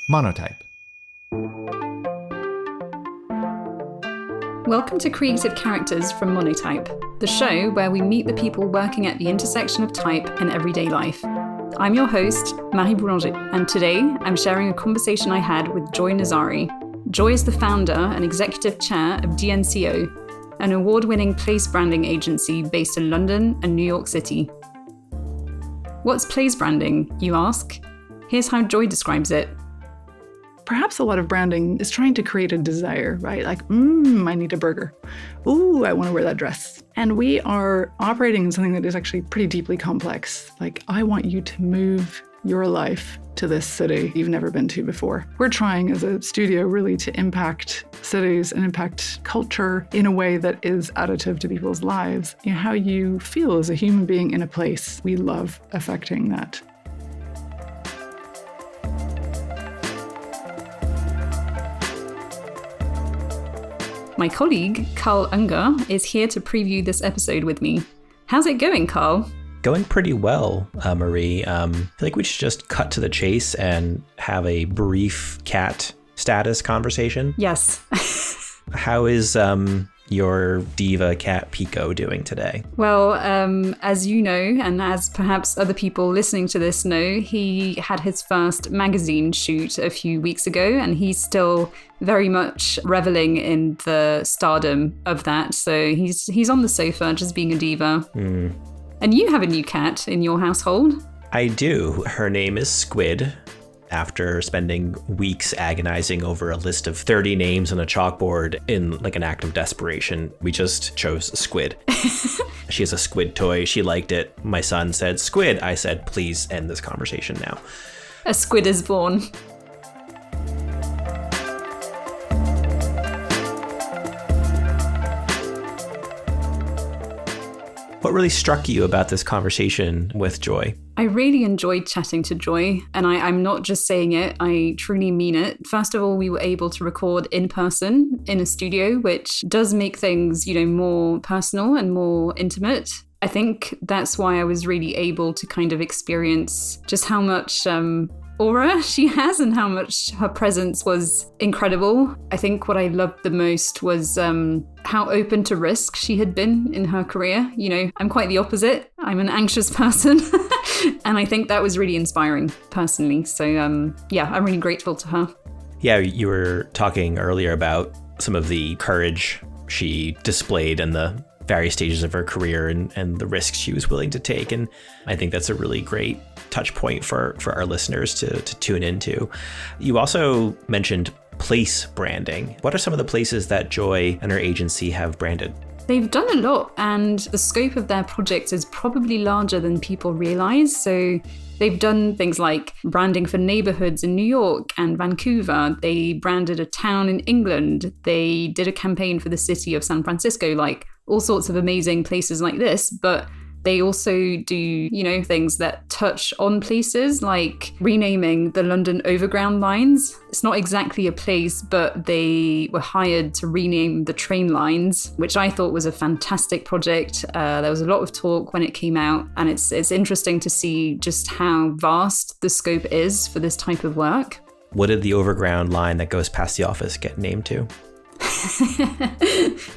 Monotype. Welcome to Creative Characters from Monotype, the show where we meet the people working at the intersection of type and everyday life. I'm your host, Marie Boulanger, and today I'm sharing a conversation I had with Joy Nazzari. Joy is the founder and executive chair of DNCO, an award-winning place branding agency based in London and New York City. What's place branding, you ask? Here's how Joy describes it. Perhaps a lot of branding is trying to create a desire, right? Like, I need a burger. Ooh, I want to wear that dress. And we are operating in something that is actually pretty deeply complex. Like, I want you to move your life to this city you've never been to before. We're trying as a studio really to impact cities and impact culture in a way that is additive to people's lives. You know, how you feel as a human being in a place. We love affecting that. My colleague, Carl Unger, is here to preview this episode with me. How's it going, Carl? Going pretty well, Marie. I feel like we should just cut to the chase and have a brief cat status conversation. Yes. How is your diva cat Pico doing today? Well, as you know, and as perhaps other people listening to this know, he had his first magazine shoot a few weeks ago, and he's still very much reveling in the stardom of that. So he's on the sofa just being a diva. And you have a new cat in your household. I do. Her name is Squid. After spending weeks agonizing over a list of 30 names on a chalkboard in like an act of desperation, we just chose Squid. She has a squid toy. She liked it. My son said, "Squid." I said, "Please end this conversation now." A squid is born. What really struck you about this conversation with Joy? I really enjoyed chatting to Joy, and I'm not just saying it, I truly mean it. First of all, we were able to record in person in a studio, which does make things, more personal and more intimate. I think that's why I was really able to kind of experience just how much aura she has and how much her presence was incredible. I think what I loved the most was how open to risk she had been in her career. I'm quite the opposite. I'm an anxious person. And I think that was really inspiring personally. So I'm really grateful to her. Yeah, you were talking earlier about some of the courage she displayed in the various stages of her career and the risks she was willing to take. And I think that's a really great touch point for our listeners to tune into. You also mentioned place branding. What are some of the places that Joy and her agency have branded? They've done a lot, and the scope of their projects is probably larger than people realize. So they've done things like branding for neighborhoods in New York and Vancouver. They branded a town in England. They did a campaign for the city of San Francisco, like all sorts of amazing places like this. But they also do, things that touch on places, like renaming the London Overground lines. It's not exactly a place, but they were hired to rename the train lines, which I thought was a fantastic project. There was a lot of talk when it came out, and it's interesting to see just how vast the scope is for this type of work. What did the Overground line that goes past the office get named to?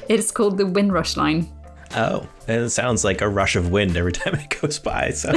It's called the Windrush line. Oh, and it sounds like a rush of wind every time it goes by. So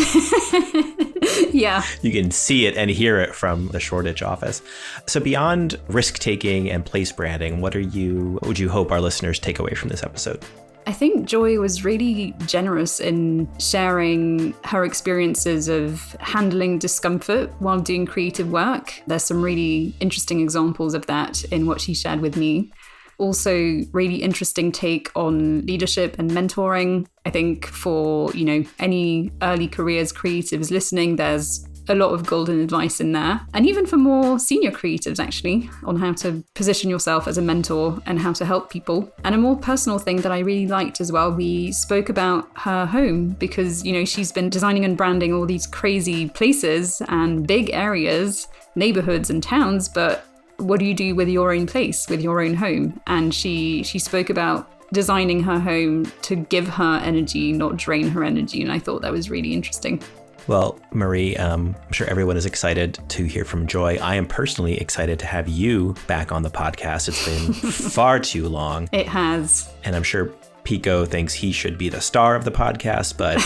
yeah, you can see it and hear it from the Shoreditch office. So beyond risk-taking and place branding, what would you hope our listeners take away from this episode? I think Joy was really generous in sharing her experiences of handling discomfort while doing creative work. There's some really interesting examples of that in what she shared with me. Also, really interesting take on leadership and mentoring. I think for, any early careers creatives listening, there's a lot of golden advice in there. And even for more senior creatives, actually, on how to position yourself as a mentor and how to help people. And a more personal thing that I really liked as well, we spoke about her home because, she's been designing and branding all these crazy places and big areas, neighborhoods and towns, but what do you do with your own place, with your own home? And she spoke about designing her home to give her energy, not drain her energy. And I thought that was really interesting. Well, Marie, I'm sure everyone is excited to hear from Joy. I am personally excited to have you back on the podcast. It's been far too long. It has. And I'm sure Pico thinks he should be the star of the podcast, but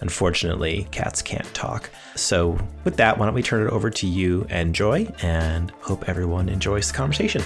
unfortunately, cats can't talk. So with that, why don't we turn it over to you and Joy, and hope everyone enjoys the conversation.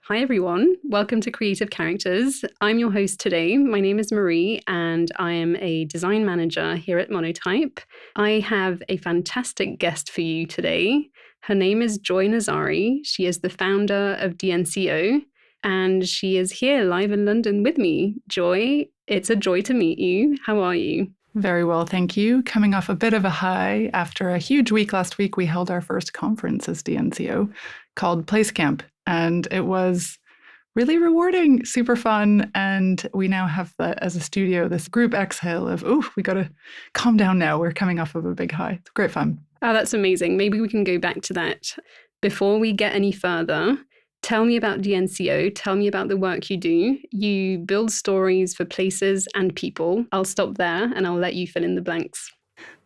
Hi, everyone. Welcome to Creative Characters. I'm your host today. My name is Marie, and I am a design manager here at Monotype. I have a fantastic guest for you today. Her name is Joy Nazzari. She is the founder of DNCO, and she is here live in London with me. Joy, it's a joy to meet you. How are you? Very well, thank you. Coming off a bit of a high after a huge week last week, we held our first conference as DNCO called Place Camp, and it was really rewarding, super fun. And we now have, as a studio, this group exhale of, we got to calm down now. We're coming off of a big high. It's great fun. Oh, that's amazing. Maybe we can go back to that. Before we get any further, tell me about DNCO. Tell me about the work you do. You build stories for places and people. I'll stop there and I'll let you fill in the blanks.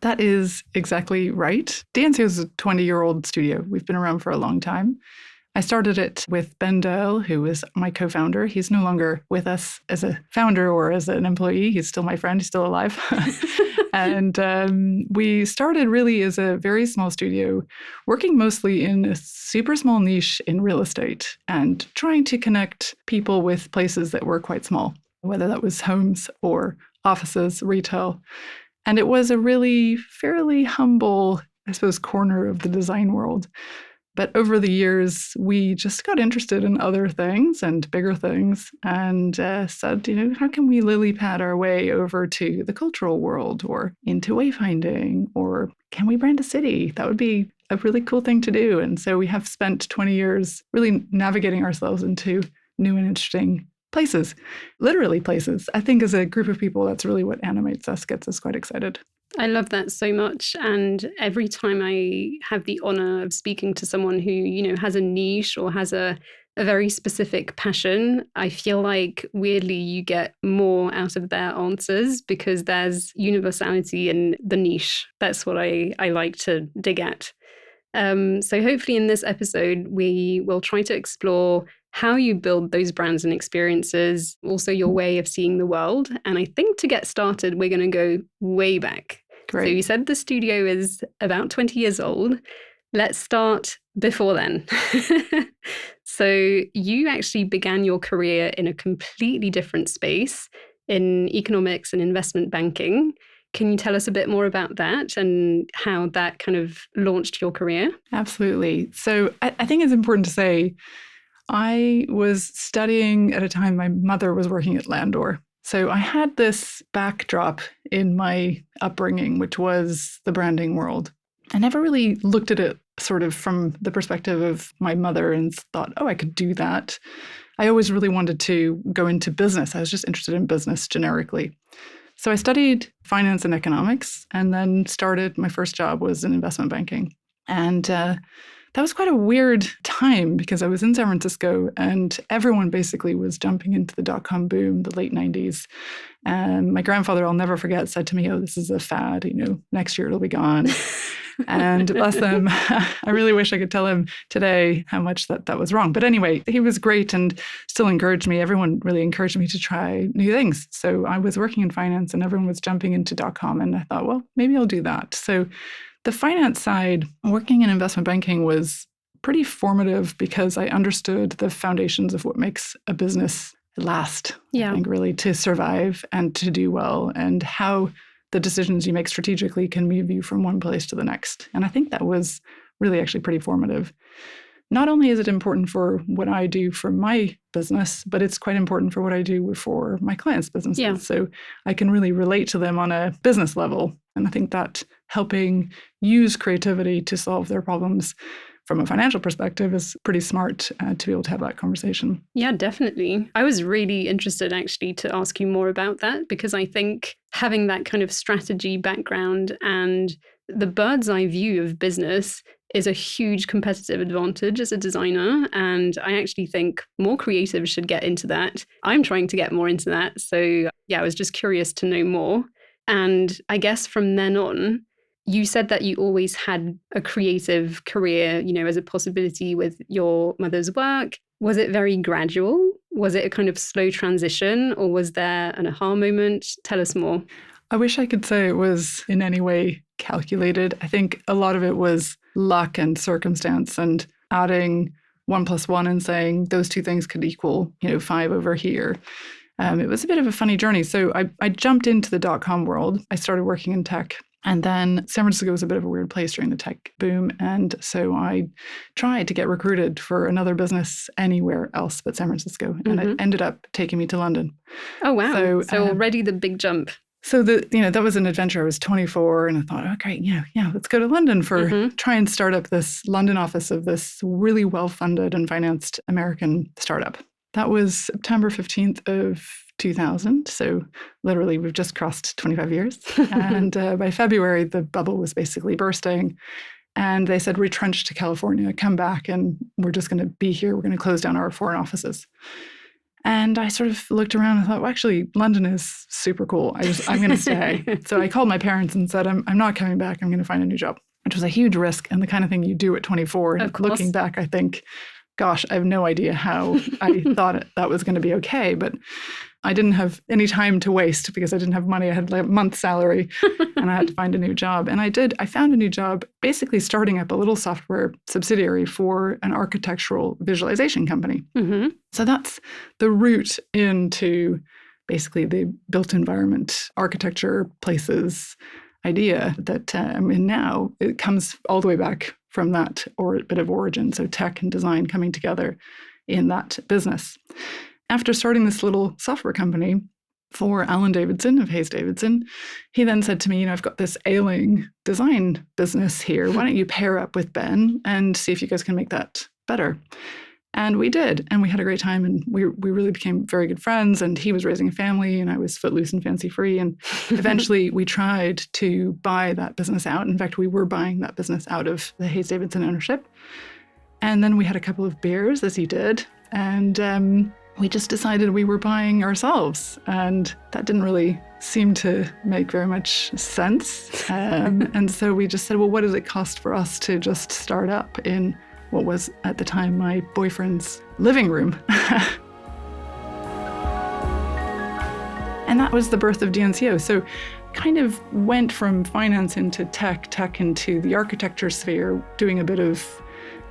That is exactly right. DNCO is a 20-year-old studio. We've been around for a long time. I started it with Ben Dale, who is my co-founder. He's no longer with us as a founder or as an employee. He's still my friend. He's still alive. And we started really as a very small studio, working mostly in a super small niche in real estate and trying to connect people with places that were quite small, whether that was homes or offices, retail. And it was a really fairly humble, I suppose, corner of the design world. But over the years, we just got interested in other things and bigger things and said, how can we lily pad our way over to the cultural world or into wayfinding, or can we brand a city? That would be a really cool thing to do. And so we have spent 20 years really navigating ourselves into new and interesting places, literally places. I think as a group of people, that's really what animates us, gets us quite excited. I love that so much. And every time I have the honor of speaking to someone who, has a niche or has a very specific passion, I feel like weirdly you get more out of their answers because there's universality in the niche. That's what I like to dig at. So hopefully in this episode, we will try to explore how you build those brands and experiences, also your way of seeing the world. And I think to get started, we're going to go way back. Great. So you said the studio is about 20 years old. Let's start before then. So you actually began your career in a completely different space in economics and investment banking. Can you tell us a bit more about that and how that kind of launched your career? Absolutely. So I think it's important to say I was studying at a time my mother was working at Landor. So I had this backdrop in my upbringing, which was the branding world. I never really looked at it sort of from the perspective of my mother and thought, I could do that. I always really wanted to go into business. I was just interested in business generically. So I studied finance and economics and then started, my first job was in investment banking. And that was quite a weird time because I was in San Francisco and everyone basically was jumping into the dot-com boom, the late 90s. And my grandfather, I'll never forget, said to me, this is a fad, next year it'll be gone. And bless him, I really wish I could tell him today how much that was wrong. But anyway, he was great and still encouraged me. Everyone really encouraged me to try new things. So I was working in finance and everyone was jumping into dot-com. And I thought, well, maybe I'll do that. So the finance side, working in investment banking was pretty formative because I understood the foundations of what makes a business last. Yeah. I think really to survive and to do well and how the decisions you make strategically can move you from one place to the next. And I think that was really actually pretty formative. Not only is it important for what I do for my business, but it's quite important for what I do for my clients' businesses. Yeah. So I can really relate to them on a business level. And I think that helping use creativity to solve their problems from a financial perspective is pretty smart to be able to have that conversation. Yeah, definitely. I was really interested actually to ask you more about that because I think having that kind of strategy background and the bird's eye view of business is a huge competitive advantage as a designer. And I actually think more creatives should get into that. I'm trying to get more into that. So yeah, I was just curious to know more. And I guess from then on, you said that you always had a creative career, as a possibility with your mother's work. Was it very gradual? Was it a kind of slow transition, or was there an aha moment? Tell us more. I wish I could say it was in any way calculated. I think a lot of it was luck and circumstance and adding 1 + 1 and saying those two things could equal, 5 over here. It was a bit of a funny journey. So I jumped into the .com world. I started working in tech. And then San Francisco was a bit of a weird place during the tech boom. And so I tried to get recruited for another business anywhere else but San Francisco. And it ended up taking me to London. Oh, wow. So already the big jump. So that was an adventure. I was 24 and I thought, oh, great, let's go to London for try and start up this London office of this really well-funded and financed American startup. That was September 15th of 2000. So literally we've just crossed 25 years. And by February, the bubble was basically bursting. And they said, retrench to California, come back, and we're just going to be here. We're going to close down our foreign offices. And I sort of looked around and thought, well, actually, London is super cool. I'm going to stay. So I called my parents and said, I'm not coming back. I'm going to find a new job, which was a huge risk and the kind of thing you do at 24. And looking back, I think, gosh, I have no idea how I thought that was going to be okay. But I didn't have any time to waste because I didn't have money. I had like a month's salary and I had to find a new job. And I found a new job basically starting up a little software subsidiary for an architectural visualization company. So that's the route into basically the built environment architecture places idea that I'm in now. It comes all the way back from that bit of origin. So tech and design coming together in that business. After starting this little software company for Alan Davidson of Hayes Davidson, he then said to me, I've got this ailing design business here. Why don't you pair up with Ben and see if you guys can make that better? And we did. And we had a great time. And we really became very good friends. And he was raising a family and I was footloose and fancy free. And eventually we tried to buy that business out. In fact, we were buying that business out of the Hayes Davidson ownership. And then we had a couple of beers, as he did. And we just decided we were buying ourselves. And that didn't really seem to make very much sense. And so we just said, well, what does it cost for us to just start up in what was at the time my boyfriend's living room? And that was the birth of DNCO. So kind of went from finance into tech into the architecture sphere, doing a bit of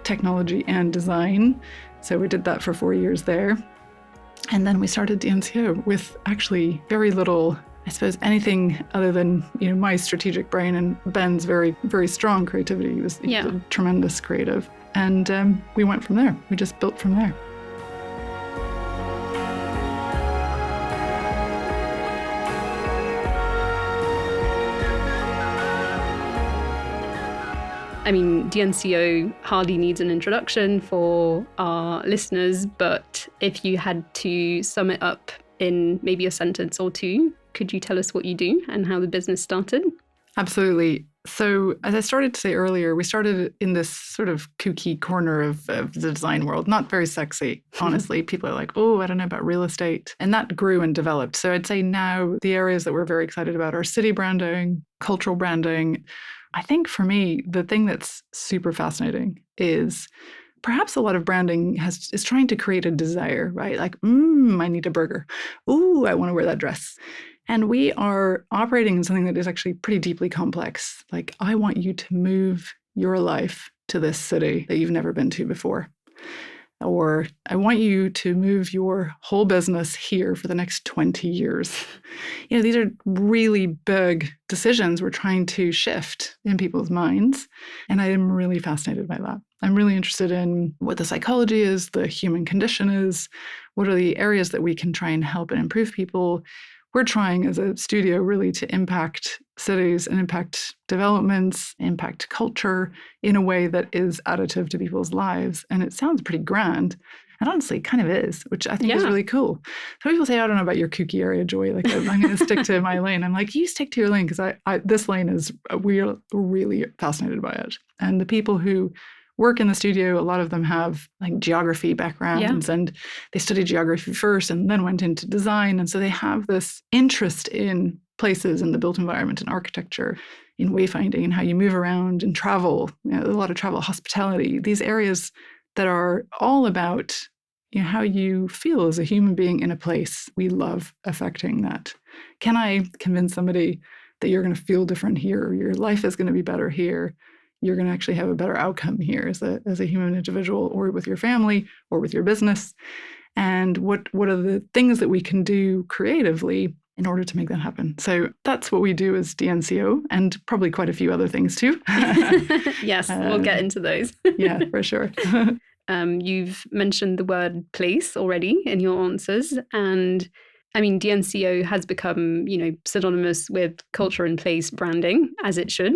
technology and design. So we did that for 4 years there. And then we started DNCO with actually very little, I suppose, anything other than, my strategic brain and Ben's very, very strong creativity. He was a tremendous creative. And we went from there. We just built from there. I mean, DNCO hardly needs an introduction for our listeners, but if you had to sum it up in maybe a sentence or two, could you tell us what you do and how the business started? Absolutely. So as I started to say earlier, we started in this sort of kooky corner of the design world, not very sexy, honestly. People are like, oh, I don't know about real estate. And that grew and developed. So I'd say now the areas that we're very excited about are city branding, cultural branding. I think for me, the thing that's super fascinating is perhaps a lot of branding is trying to create a desire, right? Like, I need a burger. Ooh, I want to wear that dress. And we are operating in something that is actually pretty deeply complex. Like, I want you to move your life to this city that you've never been to before. Or I want you to move your whole business here for the next 20 years. These are really big decisions we're trying to shift in people's minds. And I am really fascinated by that. I'm really interested in what the psychology is, the human condition is, what are the areas that we can try and help and improve people. We're trying as a studio really to impact cities and impact developments, impact culture in a way that is additive to people's lives. And it sounds pretty grand, And honestly, it kind of is, which I think is Yeah. really cool. Some people say, I don't know about your kooky area, Joy. Like, I'm going to stick to my lane. I'm like, you stick to your lane, because this lane is, we're really fascinated by it. And the people who work in the studio, a lot of them have like geography backgrounds, and they studied geography first and then went into design. And so they have this interest in places in the built environment and architecture, in wayfinding and how you move around and travel, a lot of travel, hospitality, these areas that are all about how you feel as a human being in a place. We love affecting that. Can I convince somebody that you're going to feel different here? Your life is going to be better here. You're going to actually have a better outcome here as a human individual, or with your family, or with your business. And what are the things that we can do creatively in order to make that happen? So that's what we do as DNCO, and probably quite a few other things too. Yes, we'll get into those. Yeah, for sure. You've mentioned the word place already in your answers. And I mean, DNCO has become, synonymous with culture and place branding, as it should.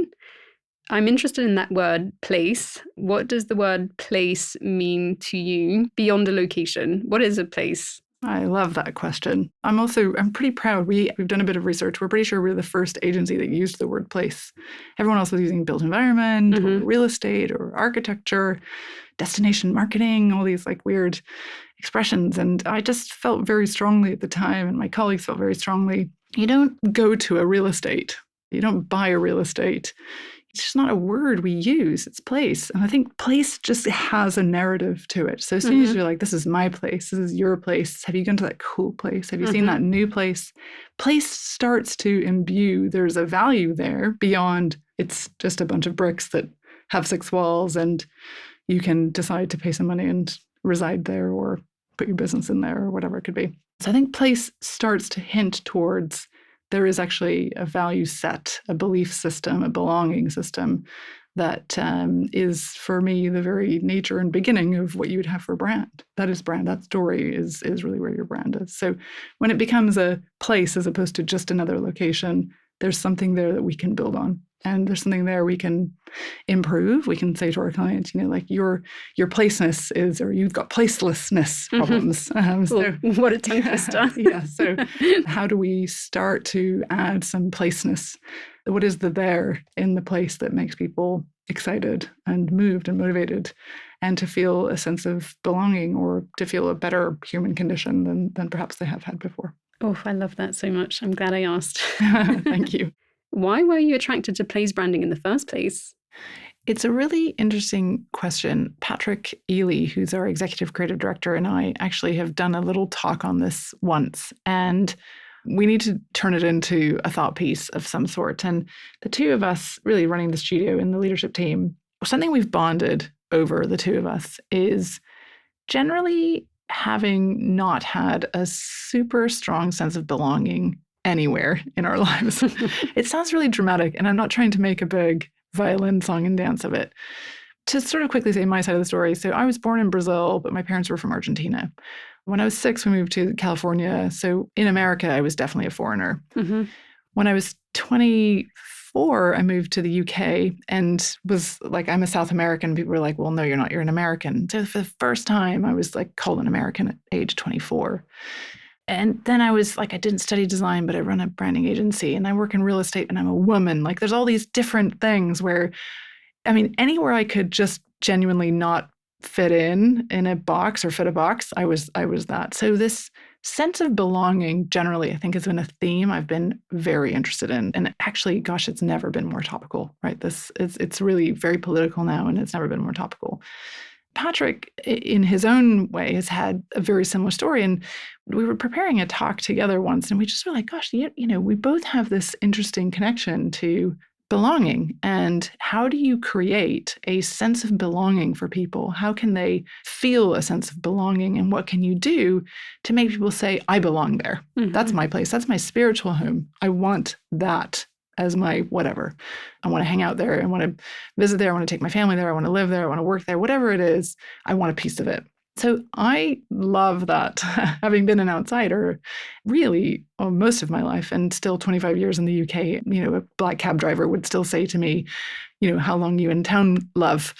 I'm interested in that word place. What does the word place mean to you beyond a location? What is a place? I love that question. I'm pretty proud. We've done a bit of research. We're pretty sure we're the first agency that used the word place. Everyone else was using built environment, or real estate, or architecture, destination marketing, all these like weird expressions. And I just felt very strongly at the time, and my colleagues felt very strongly, you don't go to a real estate. You don't buy a real estate. It's just not a word we use. It's place. And I think place just has a narrative to it. So as soon as you're like, this is my place, this is your place, have you gone to that cool place? Have you seen that new place? Place starts to imbue, there's a value there beyond it's just a bunch of bricks that have 6 walls, and you can decide to pay some money and reside there, or put your business in there, or whatever it could be. So I think place starts to hint towards there is actually a value set, a belief system, a belonging system that is, for me, the very nature and beginning of what you would have for a brand. That is brand. That story is really where your brand is. So when it becomes a place as opposed to just another location, there's something there that we can build on. And there's something there we can improve. We can say to our clients, like your placeness is, or you've got placelessness problems. So, what a tongue twister. Yeah. So how do we start to add some placeness? What is the there in the place that makes people excited and moved and motivated, and to feel a sense of belonging, or to feel a better human condition than perhaps they have had before? Oh, I love that so much. I'm glad I asked. Thank you. Why were you attracted to place branding in the first place? It's a really interesting question. Patrick Ely, who's our executive creative director, and I actually have done a little talk on this once, and we need to turn it into a thought piece of some sort. And the two of us really running the studio and the leadership team, something we've bonded over, the two of us, is generally having not had a super strong sense of belonging anywhere in our lives. It sounds really dramatic, and I'm not trying to make a big violin song and dance of it. To sort of quickly say my side of the story, so I was born in Brazil, but my parents were from Argentina. When I was 6, we moved to California. So in America, I was definitely a foreigner. When I was 24, I moved to the UK and was like, I'm a South American. People were like, well, no, you're not. You're an American. So for the first time, I was like called an American at age 24. And then I was like, I didn't study design, but I run a branding agency, and I work in real estate, and I'm a woman. Like, there's all these different things where, I mean, anywhere I could just genuinely not fit in a box or fit a box, I was that. So this sense of belonging generally, I think, has been a theme I've been very interested in. And actually, gosh, it's never been more topical, right? It's really very political now, and it's never been more topical. Patrick, in his own way, has had a very similar story. And we were preparing a talk together once, and we just were like, gosh, we both have this interesting connection to belonging. And how do you create a sense of belonging for people? How can they feel a sense of belonging? And what can you do to make people say, I belong there? That's my place. That's my spiritual home. I want that as my whatever. I want to hang out there. I want to visit there. I want to take my family there. I want to live there. I want to work there. Whatever it is, I want a piece of it. So I love that, having been an outsider really most of my life and still 25 years in the UK, a black cab driver would still say to me, how long you in town, love.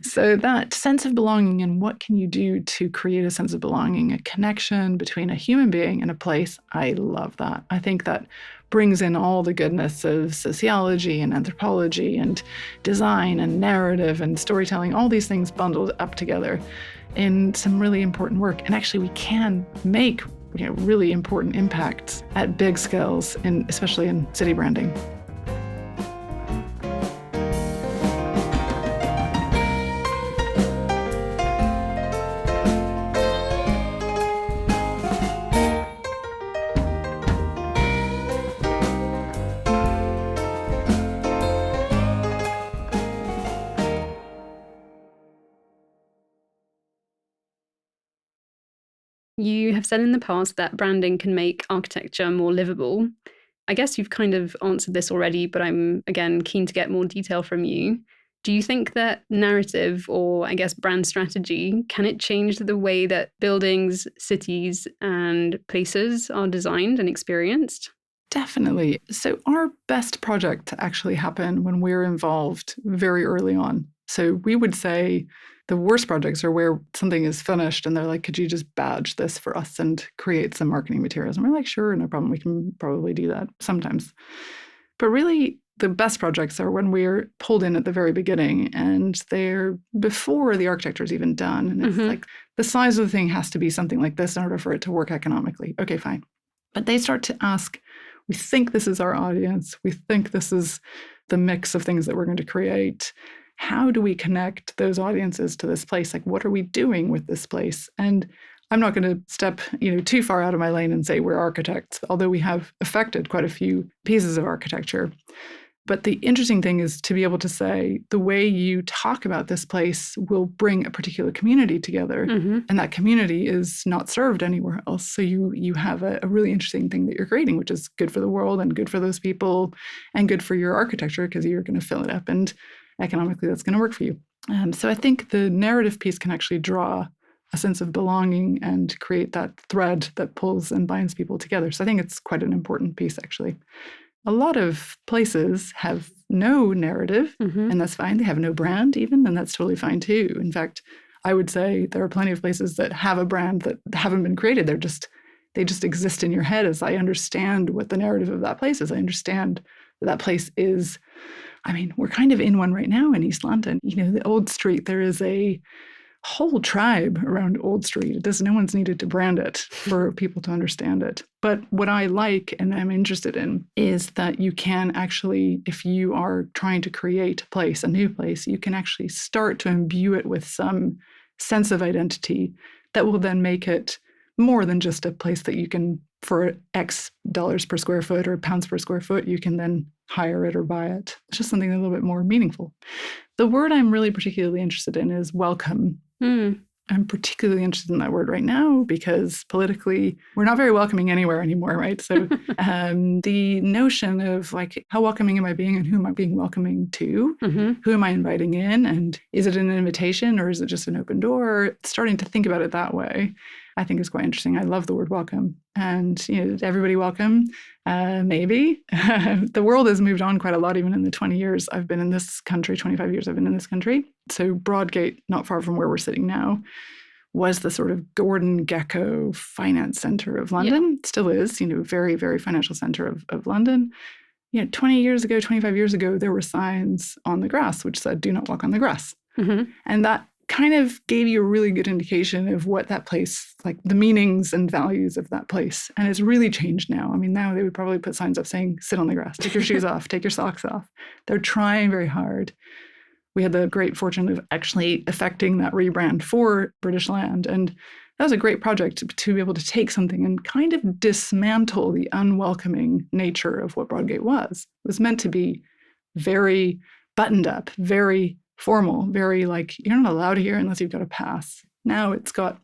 So that sense of belonging and what can you do to create a sense of belonging, a connection between a human being and a place, I love that. I think that brings in all the goodness of sociology and anthropology and design and narrative and storytelling, all these things bundled up together in some really important work. And actually we can make really important impacts at big scales, especially in city branding. You have said in the past that branding can make architecture more livable. I guess you've kind of answered this already, but I'm, again, keen to get more detail from you. Do you think that narrative, or I guess brand strategy, can it change the way that buildings, cities, and places are designed and experienced? Definitely. So our best projects actually happen when we're involved very early on. So we would say the worst projects are where something is finished and they're like, could you just badge this for us and create some marketing materials? And we're like, sure, no problem. We can probably do that sometimes. But really, the best projects are when we're pulled in at the very beginning and they're before the architecture is even done. And it's like the size of the thing has to be something like this in order for it to work economically. Okay, fine. But they start to ask, we think this is our audience. We think this is the mix of things that we're going to create. How do we connect those audiences to this place? Like, what are we doing with this place? And I'm not going to step, too far out of my lane and say we're architects, although we have affected quite a few pieces of architecture. But the interesting thing is to be able to say the way you talk about this place will bring a particular community together. And that community is not served anywhere else. So you have a really interesting thing that you're creating, which is good for the world and good for those people and good for your architecture because you're going to fill it up. And economically, that's going to work for you. So I think the narrative piece can actually draw a sense of belonging and create that thread that pulls and binds people together. So I think it's quite an important piece, actually. A lot of places have no narrative, and that's fine. They have no brand even, and that's totally fine too. In fact, I would say there are plenty of places that have a brand that haven't been created. They just exist in your head as I understand what the narrative of that place is. I understand that place is, we're kind of in one right now in East London. The Old Street, there is a whole tribe around Old Street. No one's needed to brand it for people to understand it. But what I like and I'm interested in is that you can actually, if you are trying to create a place, a new place, you can actually start to imbue it with some sense of identity that will then make it more than just a place that you can, for X dollars per square foot or pounds per square foot, you can then hire it or buy it. It's just something a little bit more meaningful. The word I'm really particularly interested in is welcome. I'm particularly interested in that word right now because politically, we're not very welcoming anywhere anymore, right? So the notion of like, how welcoming am I being and who am I being welcoming to? Who am I inviting in? And is it an invitation or is it just an open door? Starting to think about it that way, I think is quite interesting. I love the word welcome. And, everybody welcome, maybe. The world has moved on quite a lot, even in the 20 years I've been in this country, 25 years I've been in this country. So Broadgate, not far from where we're sitting now, was the sort of Gordon Gekko finance center of London. Yeah. Still is, very, very financial center of London. 20 years ago, 25 years ago, there were signs on the grass which said, do not walk on the grass. And that kind of gave you a really good indication of what that place, like the meanings and values of that place. And it's really changed now. Now they would probably put signs up saying, sit on the grass, take your shoes off, take your socks off. They're trying very hard. We had the great fortune of actually effecting that rebrand for British Land. And that was a great project to be able to take something and kind of dismantle the unwelcoming nature of what Broadgate was. It was meant to be very buttoned up, very formal, very like, you're not allowed here unless you've got a pass. Now it's got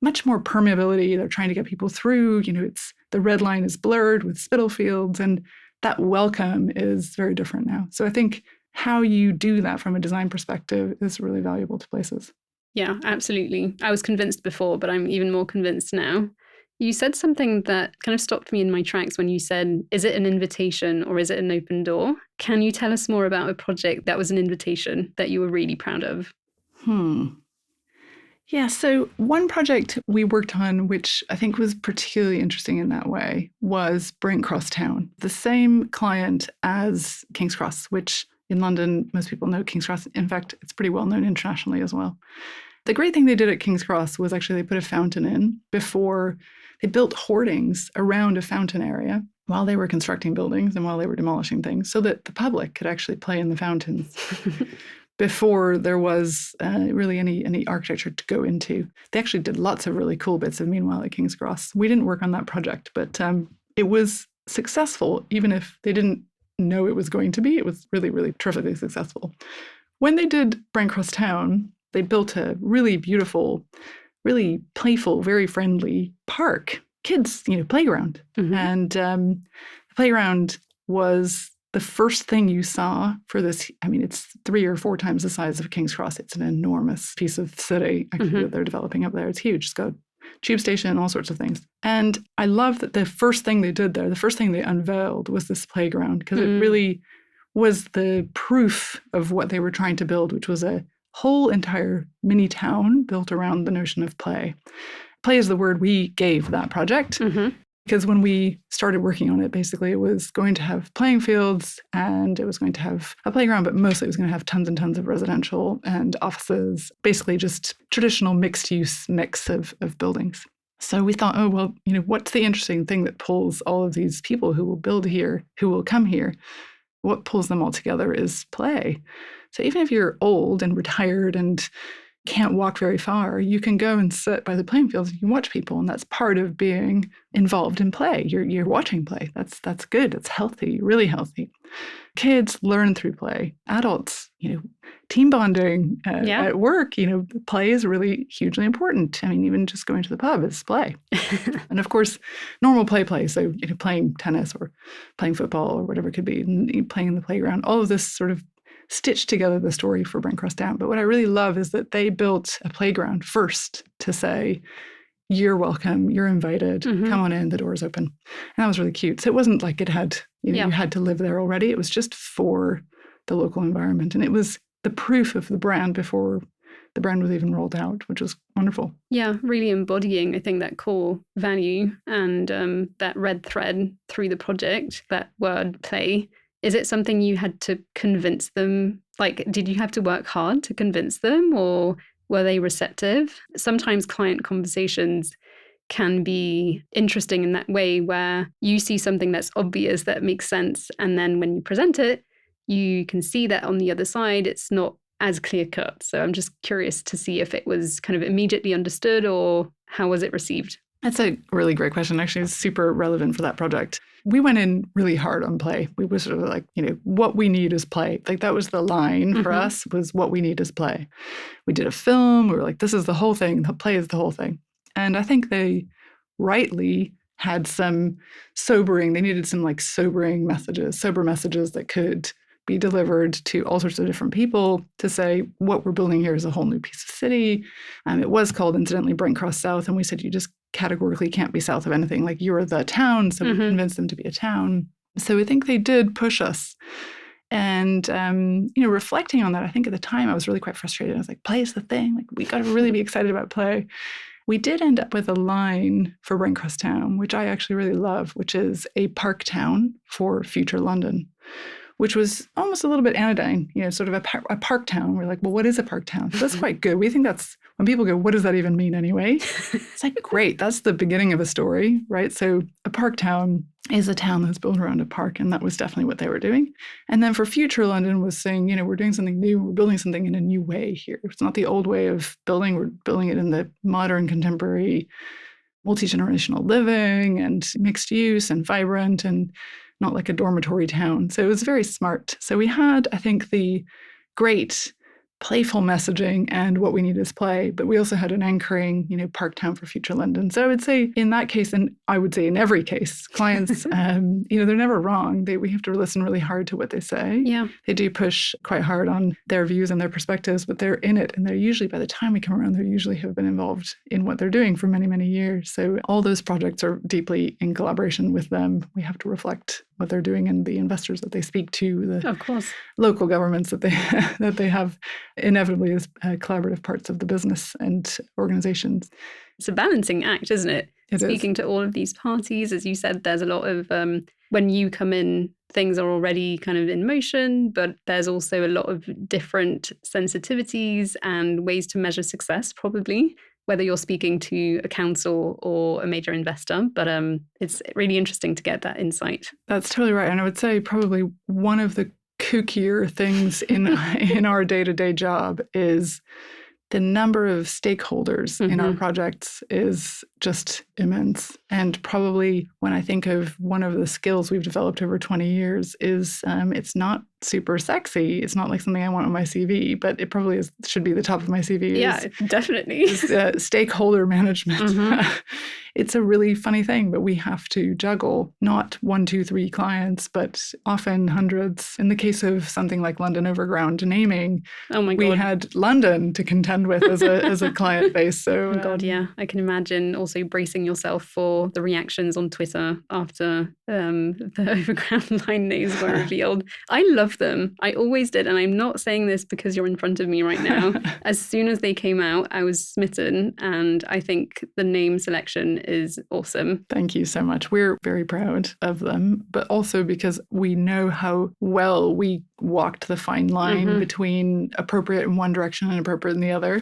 much more permeability. They're trying to get people through. It's the red line is blurred with Spitalfields, and that welcome is very different now. So I think how you do that from a design perspective is really valuable to places. Yeah, absolutely. I was convinced before, but I'm even more convinced now. You said something that kind of stopped me in my tracks when you said, is it an invitation or is it an open door? Can you tell us more about a project that was an invitation that you were really proud of? Yeah, so one project we worked on, which I think was particularly interesting in that way, was Brent Cross Town, the same client as King's Cross, which in London, most people know King's Cross. In fact, it's pretty well known internationally as well. The great thing they did at King's Cross was actually they put a fountain in before they built hoardings around a fountain area while they were constructing buildings and while they were demolishing things so that the public could actually play in the fountains before there was really any architecture to go into. They actually did lots of really cool bits of Meanwhile at King's Cross. We didn't work on that project, but it was successful, even if they didn't know it was going to be. It was really, really terrifically successful. When they did Brent Cross Town, they built a really beautiful, really playful, very friendly park, kids, playground. Mm-hmm. And the playground was the first thing you saw for this. I mean, it's 3 or 4 times the size of King's Cross. It's an enormous piece of city actually that they're developing up there. It's huge. It's got a tube station and all sorts of things. And I love that the first thing they did there, the first thing they unveiled was this playground, because it really was the proof of what they were trying to build, which was a whole entire mini town built around the notion of play. Play is the word we gave that project. Because when we started working on it, basically it was going to have playing fields and it was going to have a playground, but mostly it was going to have tons and tons of residential and offices, basically just traditional mixed use mix of buildings. So we thought, oh, well, what's the interesting thing that pulls all of these people who will build here, who will come here? What pulls them all together is play. So even if you're old and retired and can't walk very far, you can go and sit by the playing fields and you can watch people, and that's part of being involved in play. You're watching play. That's good. It's healthy, really healthy. Kids learn through play. Adults, team bonding at work, play is really hugely important. I mean, even just going to the pub is play. And of course, normal play. So, playing tennis or playing football or whatever it could be, and playing in the playground, all of this sort of stitched together the story for Brent Cross Town. But what I really love is that they built a playground first to say, you're welcome, you're invited, come on in, the door's open. And that was really cute. So it wasn't like it had, you had to live there already. It was just for the local environment. And it was the proof of the brand before the brand was even rolled out, which was wonderful. Yeah, really embodying, I think, that core value and that red thread through the project, that word play. Is it something you had to convince them? Like, did you have to work hard to convince them, or were they receptive? Sometimes client conversations can be interesting in that way, where you see something that's obvious, that makes sense. And then when you present it, you can see that on the other side, it's not as clear cut. So I'm just curious to see if it was kind of immediately understood, or how was it received? That's a really great question. Actually, it's super relevant for that project. We went in really hard on play. We were sort of like, what we need is play. Like that was the line for us, was what we need is play. We did a film. We were like, this is the whole thing. The play is the whole thing. And I think they rightly had some sobering. They needed some sober messages that could be delivered to all sorts of different people to say, what we're building here is a whole new piece of city. It was called, incidentally, Brent Cross South. And we said, you just categorically can't be south of anything. Like, you're the town. So we convinced them to be a town. So I think they did push us. And, reflecting on that, I think at the time I was really quite frustrated. I was like, play is the thing. Like, we got to really be excited about play. We did end up with a line for Brent Cross Town, which I actually really love, which is a park town for future London, which was almost a little bit anodyne, sort of a park town. We're like, well, what is a park town? So that's quite good. We think that's, when people go, what does that even mean anyway? It's like, great, that's the beginning of a story, right? So a park town is a town that's built around a park, and that was definitely what they were doing. And then for future London was saying, we're doing something new, we're building something in a new way here. It's not the old way of building, we're building it in the modern, contemporary, multi-generational living and mixed use and vibrant and not like a dormitory town. So it was very smart. So we had, I think, the great playful messaging and what we need is play. But we also had an anchoring, Parktown for Future London. So I would say in that case, and I would say in every case, clients, they're never wrong. We have to listen really hard to what they say. Yeah. They do push quite hard on their views and their perspectives, but they're in it. And they're usually, by the time we come around, they usually have been involved in what they're doing for many, many years. So all those projects are deeply in collaboration with them. We have to reflect what they're doing and the investors that they speak to, the Of course. local governments that they have inevitably as collaborative parts of the business and organizations. It's a balancing act, isn't it? Speaking to all of these parties, as you said, there's a lot of, when you come in, things are already kind of in motion, but there's also a lot of different sensitivities and ways to measure success, probably, whether you're speaking to a council or a major investor. But it's really interesting to get that insight. That's totally right. And I would say probably one of the kookier things in our day-to-day job is the number of stakeholders in our projects is just immense. And probably when I think of one of the skills we've developed over 20 years is it's not super sexy. It's not like something I want on my CV, but it probably should be the top of my CV. Yeah, definitely. Stakeholder management. It's a really funny thing, but we have to juggle not 1, 2, 3 clients, but often hundreds. In the case of something like London Overground naming, oh my God, we had London to contend with as a client base. So, oh my God, yeah, I can imagine also bracing yourself for the reactions on Twitter after the Overground line names were revealed. I love them. I always did, and I'm not saying this because you're in front of me right now. As soon as they came out, I was smitten, and I think the name selection is awesome. Thank you so much. We're very proud of them, but also because we know how well we walked the fine line between appropriate in one direction and appropriate in the other.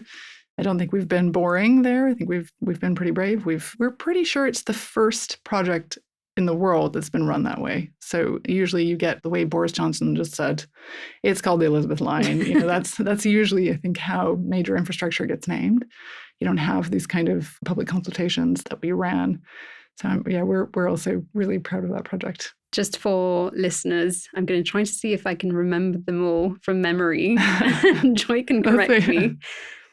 I don't think we've been boring there. I think we've been pretty brave. We're pretty sure it's the first project in the world that's been run that way. So usually you get the way Boris Johnson just said, it's called the Elizabeth Line. That's usually, I think, how major infrastructure gets named. You don't have these kind of public consultations that we ran. So we're also really proud of that project. Just for listeners, I'm going to try to see if I can remember them all from memory. Joy can correct me.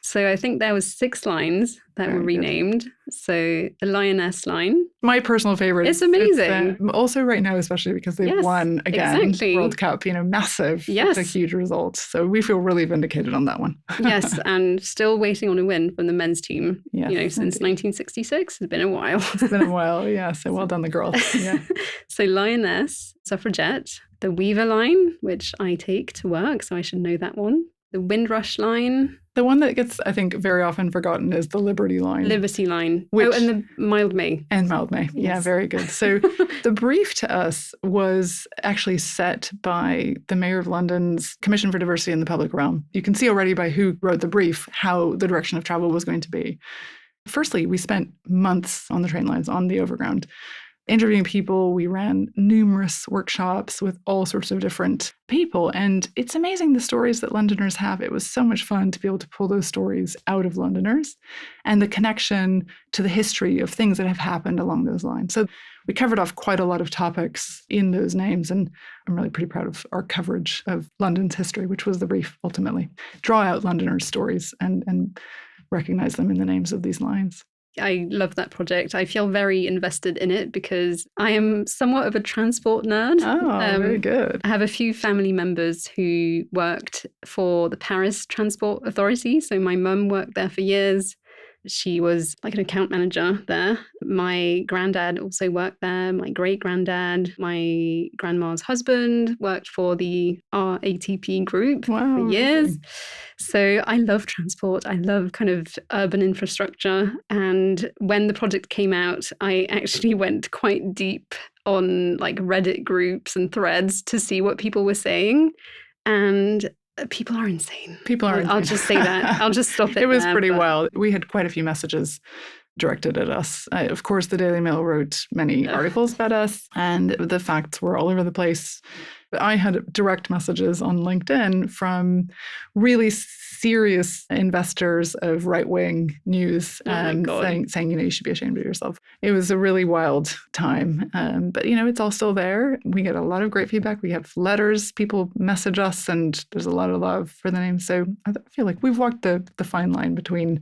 So I think there was 6 lines that were renamed. So the Lioness line. My personal favorite. It's amazing. Also right now, especially because they've won again, exactly. World Cup, massive. Yes. It's a huge result. So we feel really vindicated on that one. Yes, and still waiting on a win from the men's team. Yes, since 1966. It's been a while. It's been a while, yeah. So well done, the girls. Yeah. So Lioness, Suffragette, the Weaver line, which I take to work, so I should know that one. The Windrush line. The one that gets, I think, very often forgotten is the Liberty line. Liberty line. And the Mild May. And Mild May. Yes. Yeah, very good. So the brief to us was actually set by the Mayor of London's Commission for Diversity in the Public Realm. You can see already by who wrote the brief how the direction of travel was going to be. Firstly, we spent months on the train lines, on the Overground, interviewing people. We ran numerous workshops with all sorts of different people. And it's amazing the stories that Londoners have. It was so much fun to be able to pull those stories out of Londoners and the connection to the history of things that have happened along those lines. So we covered off quite a lot of topics in those names. And I'm really pretty proud of our coverage of London's history, which was the brief ultimately. Draw out Londoners' stories and recognize them in the names of these lines. I love that project. I feel very invested in it because I am somewhat of a transport nerd. Oh, very good. I have a few family members who worked for the Paris Transport Authority. So my mum worked there for years. She was like an account manager there. My granddad also worked there. My great-granddad, my grandma's husband worked for the RATP group for years. So I love transport. I love kind of urban infrastructure. And when the project came out, I actually went quite deep on like Reddit groups and threads to see what people were saying. And people are insane. I'll just say that. I'll just stop it. It was pretty wild. We had quite a few messages directed at us. Of course, the Daily Mail wrote many articles about us, and the facts were all over the place. I had direct messages on LinkedIn from really serious investors of right-wing news saying, you should be ashamed of yourself. It was a really wild time. But, it's all still there. We get a lot of great feedback. We have letters, people message us, and there's a lot of love for the name. So I feel like we've walked the fine line between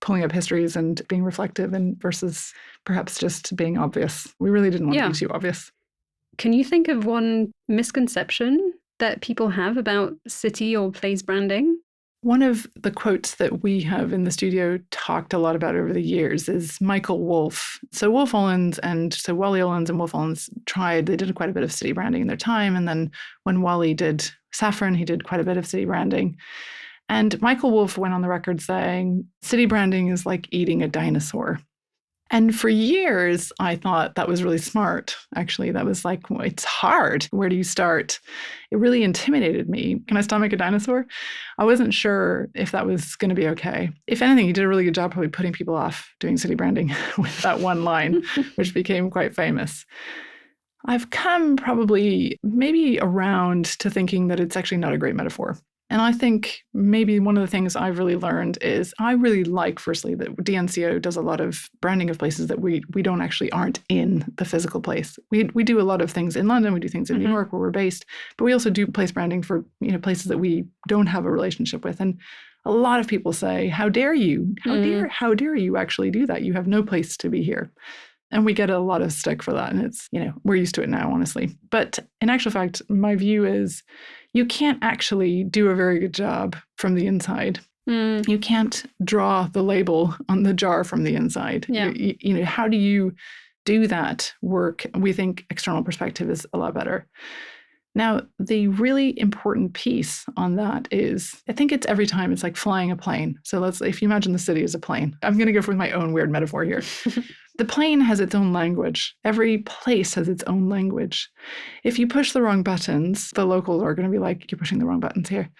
pulling up histories and being reflective and versus perhaps just being obvious. We really didn't want to be too obvious. Can you think of one misconception that people have about city or place branding? One of the quotes that we have in the studio talked a lot about over the years is Michael Wolff. So Wally Ollins and Wolff Ollins they did quite a bit of city branding in their time. And then when Wally did Saffron, he did quite a bit of city branding. And Michael Wolff went on the record saying, city branding is like eating a dinosaur. And for years, I thought that was really smart. Actually, that was like, well, it's hard. Where do you start? It really intimidated me. Can I stomach a dinosaur? I wasn't sure if that was going to be okay. If anything, he did a really good job probably putting people off doing city branding with that one line, which became quite famous. I've come probably maybe around to thinking that it's actually not a great metaphor. And I think maybe one of the things I've really learned is I really like, firstly, that DNCO does a lot of branding of places that we aren't in the physical place. We do a lot of things in London, we do things in New York where we're based, but we also do place branding for places that we don't have a relationship with. And a lot of people say, how dare you? How dare you actually do that? You have no place to be here. And we get a lot of stick for that. And it's, we're used to it now, honestly. But in actual fact, my view is you can't actually do a very good job from the inside. You can't draw the label on the jar from the inside. Yeah. How do you do that work? We think external perspective is a lot better. Now, the really important piece on that is, I think it's every time it's like flying a plane. So if you imagine the city as a plane, I'm going to go with my own weird metaphor here. The plane has its own language. Every place has its own language. If you push the wrong buttons, the locals are going to be like, you're pushing the wrong buttons here.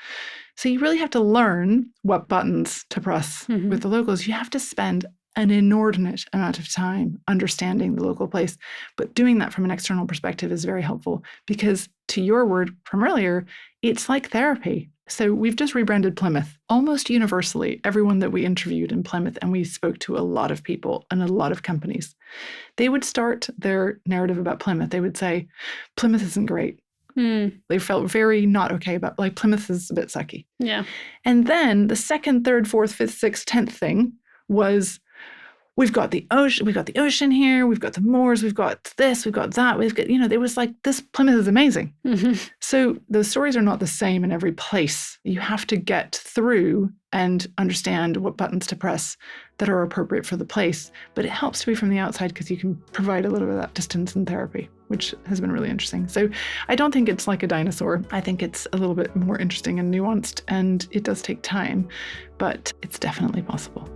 So you really have to learn what buttons to press with the locals. You have to spend an inordinate amount of time understanding the local place. But doing that from an external perspective is very helpful because, to your word from earlier, it's like therapy. So we've just rebranded Plymouth. Almost universally, everyone that we interviewed in Plymouth, and we spoke to a lot of people and a lot of companies, they would start their narrative about Plymouth. They would say, Plymouth isn't great. They felt very not okay about, like, Plymouth is a bit sucky. Yeah. And then the second, third, fourth, fifth, sixth, 10th thing was, we've got the ocean here, we've got the moors, we've got this, we've got that, we've got, it was like, this Plymouth is amazing. So the stories are not the same in every place. You have to get through and understand what buttons to press that are appropriate for the place. But it helps to be from the outside because you can provide a little bit of that distance in therapy, which has been really interesting. So I don't think it's like a dinosaur. I think it's a little bit more interesting and nuanced, and it does take time, but it's definitely possible.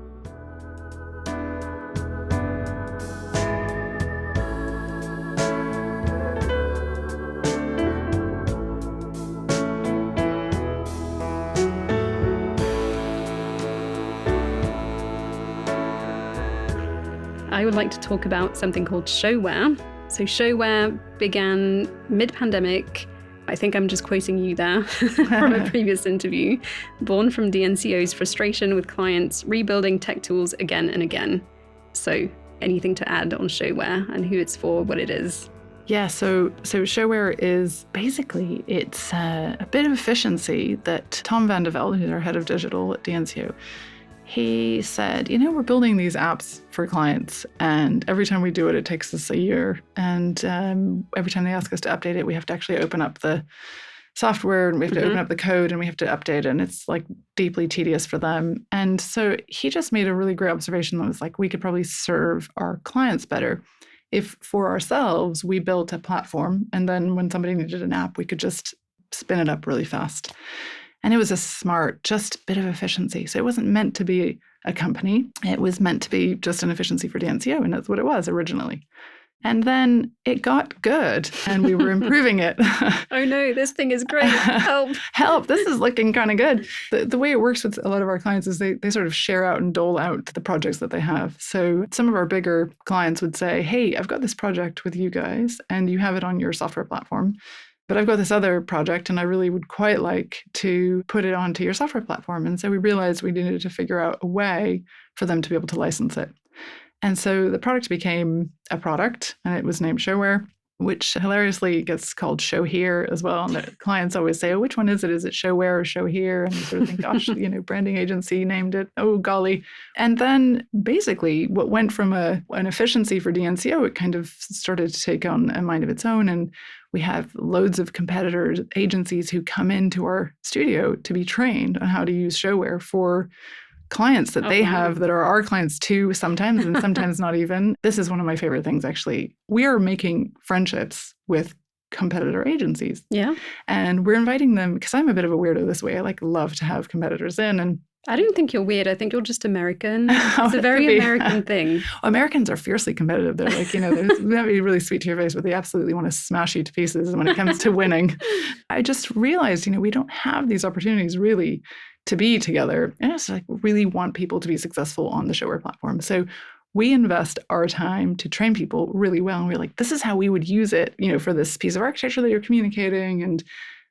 I would like to talk about something called showware. So showware began mid-pandemic. I think I'm just quoting you there from a previous interview. Born from DNCO's frustration with clients rebuilding tech tools again and again. So anything to add on showware and who it's for, what it is? Yeah, so showware is basically, it's a bit of efficiency that Tom van de Velde, who's our head of digital at DNCO, he said, we're building these apps for clients, and every time we do it, it takes us a year. And every time they ask us to update it, we have to actually open up the software, and we have to open up the code, and we have to update it, and it's like deeply tedious for them. And so he just made a really great observation that was like, we could probably serve our clients better if for ourselves we built a platform, and then when somebody needed an app, we could just spin it up really fast. And it was a smart, just bit of efficiency. So it wasn't meant to be a company. It was meant to be just an efficiency for DNCO, and that's what it was originally. And then it got good, and we were improving it. Oh no, this thing is great. Help. Help, this is looking kind of good. The way it works with a lot of our clients is they sort of share out and dole out the projects that they have. So some of our bigger clients would say, hey, I've got this project with you guys, and you have it on your software platform. but I've got this other project and I really would quite like to put it onto your software platform. And so we realized we needed to figure out a way for them to be able to license it. And so the product became a product, and it was named Showware, which hilariously gets called Show Here as well. And the clients always say, oh, which one is it? Is it Showware or Show Here? And you sort of think, gosh, branding agency named it. Oh, golly. And then basically what went from an efficiency for DNCO, it kind of started to take on a mind of its own. And we have loads of competitors, agencies who come into our studio to be trained on how to use Showware for clients that they have that are our clients too, sometimes, and sometimes not even. This is one of my favorite things, actually. We are making friendships with competitor agencies. Yeah. And we're inviting them, because I'm a bit of a weirdo this way. I love to have competitors in. And I don't think you're weird. I think you're just American. It's a very American thing. Americans are fiercely competitive. They're like, that'd be really sweet to your face, but they absolutely want to smash you to pieces when it comes to winning. I just realized, we don't have these opportunities really to be together. And it's like, really want people to be successful on the Showware platform. So we invest our time to train people really well. And we're like, this is how we would use it, for this piece of architecture that you're communicating. And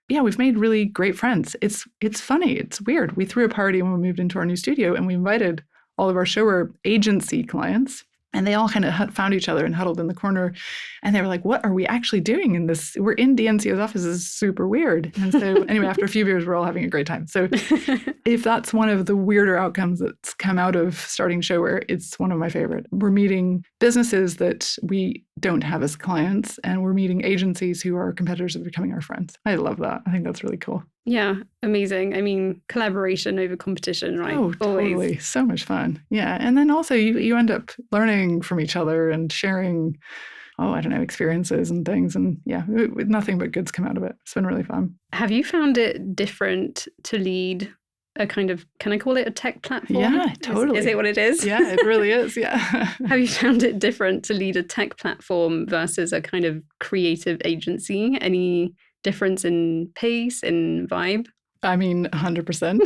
yeah, we've made really great friends. It's funny. It's weird. We threw a party when we moved into our new studio, and we invited all of our Showware agency clients. And they all kind of found each other and huddled in the corner. And they were like, what are we actually doing in this? We're in DNCO's office. This is super weird. And so anyway, after a few beers, we're all having a great time. So if that's one of the weirder outcomes that's come out of starting Showware, it's one of my favorite. We're meeting businesses that we don't have as clients, and we're meeting agencies who are competitors and becoming our friends. I love that. I think that's really cool. Yeah, amazing. I mean, collaboration over competition, right? Oh, totally. Always. So much fun. Yeah. And then also you end up learning from each other and sharing, experiences and things. And yeah, nothing but goods come out of it. It's been really fun. Have you found it different to lead a kind of, can I call it a tech platform? Yeah, totally. Is it what it is? Yeah, it really is. Yeah. Have you found it different to lead a tech platform versus a kind of creative agency? Any difference in pace, in vibe? I mean, 100%.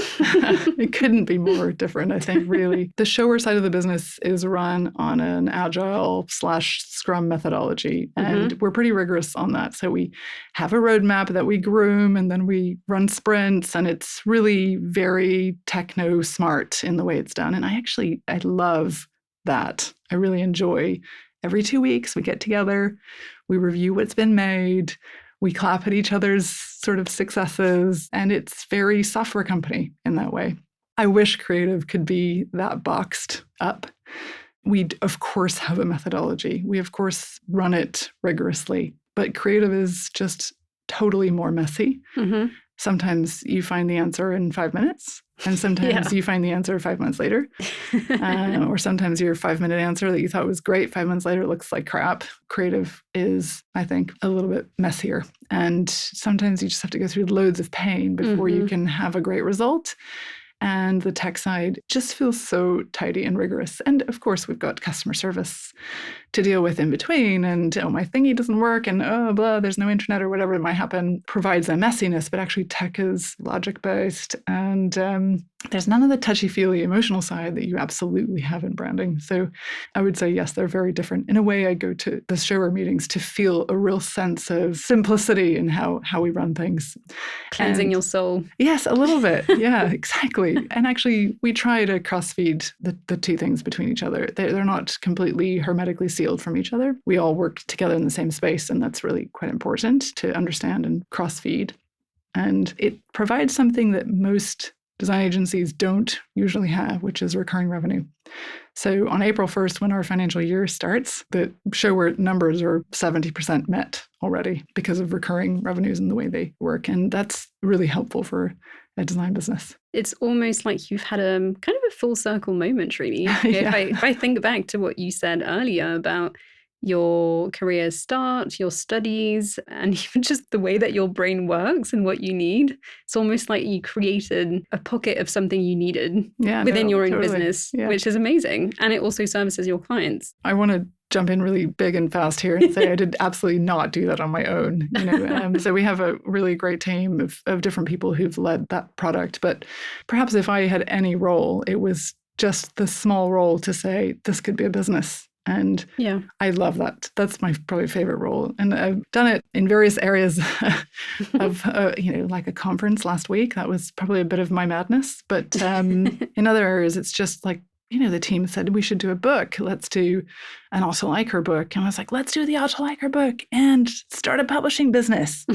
It couldn't be more different, I think, really. The Showware side of the business is run on an agile/Scrum methodology, and we're pretty rigorous on that. So we have a roadmap that we groom, and then we run sprints, and it's really very techno-smart in the way it's done. And I love that. I really enjoy every 2 weeks we get together, we review what's been made, we clap at each other's sort of successes, and it's very software company in that way. I wish creative could be that boxed up. We, of course, have a methodology. We, of course, run it rigorously, but creative is just totally more messy. Mm-hmm. Sometimes you find the answer in 5 minutes, and sometimes you find the answer 5 months later. Or sometimes your 5-minute answer that you thought was great, 5 months later looks like crap. Creative is, I think, a little bit messier. And sometimes you just have to go through loads of pain before you can have a great result. And the tech side just feels so tidy and rigorous. And of course, we've got customer service to deal with in between. And, my thingy doesn't work. And, there's no internet or whatever might happen. Provides a messiness, but actually tech is logic-based. And there's none of the touchy-feely emotional side that you absolutely have in branding. So I would say, yes, they're very different. In a way, I go to the Showware meetings to feel a real sense of simplicity in how we run things. Cleansing your soul. Yes, a little bit. Yeah, exactly. And actually, we try to cross-feed the two things between each other. They're not completely hermetically sealed from each other. We all work together in the same space, and that's really quite important to understand and cross-feed. And it provides something that most design agencies don't usually have, which is recurring revenue. So on April 1st, when our financial year starts, the Showware numbers are 70% met already because of recurring revenues and the way they work. And that's really helpful for a design business. It's almost like you've had a kind of a full circle moment, really. If I think back to what you said earlier about your career start, your studies, and even just the way that your brain works and what you need. It's almost like you created a pocket of something you needed within your own business, which is amazing. And it also services your clients. I want to jump in really big and fast here and say I did absolutely not do that on my own. So we have a really great team of different people who've led that product. But perhaps if I had any role, it was just the small role to say, this could be a business. And Yeah. I love that. That's my probably favorite role. And I've done it in various areas of, like a conference last week. That was probably a bit of my madness. But in other areas, it's just like, the team said we should do a book. Let's do an Also Like Her book. And I was like, let's do the Also Like Her book and start a publishing business.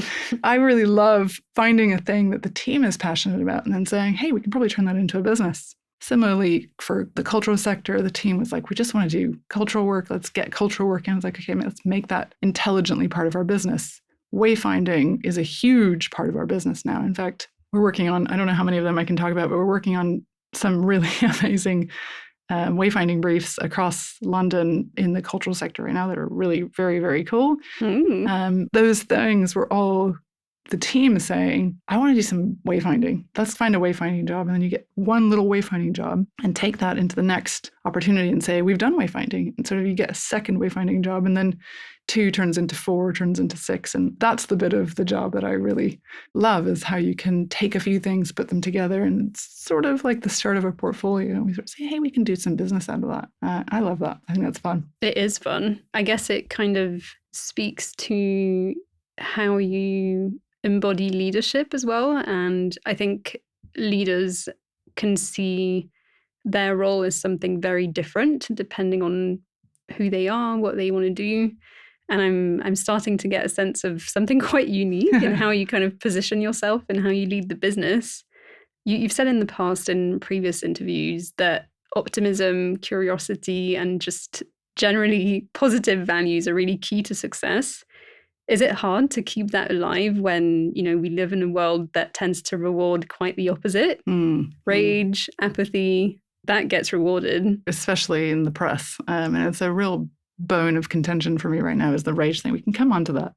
I really love finding a thing that the team is passionate about and then saying, hey, we can probably turn that into a business. Similarly, for the cultural sector, the team was like, we just want to do cultural work. Let's get cultural work. And I was like, okay, let's make that intelligently part of our business. Wayfinding is a huge part of our business now. In fact, we're working on, I don't know how many of them I can talk about, but we're working on some really amazing wayfinding briefs across London in the cultural sector right now that are really very, very cool. Those things were all the team saying, I want to do some wayfinding. Let's find a wayfinding job. And then you get one little wayfinding job and take that into the next opportunity and say, we've done wayfinding. And sort of you get a second wayfinding job, and then 2 turns into 4, turns into 6. And that's the bit of the job that I really love, is how you can take a few things, put them together. And it's sort of like the start of a portfolio. We sort of say, hey, we can do some business out of that. I love that. I think that's fun. It is fun. I guess it kind of speaks to how you embody leadership as well. And I think leaders can see their role as something very different depending on who they are, what they want to do. And I'm starting to get a sense of something quite unique in how you kind of position yourself and how you lead the business. You've said in the past, in previous interviews, that optimism, curiosity, and just generally positive values are really key to success. Is it hard to keep that alive when, we live in a world that tends to reward quite the opposite? Rage, apathy, that gets rewarded. Especially in the press. And it's a real bone of contention for me right now is the rage thing. We can come on to that.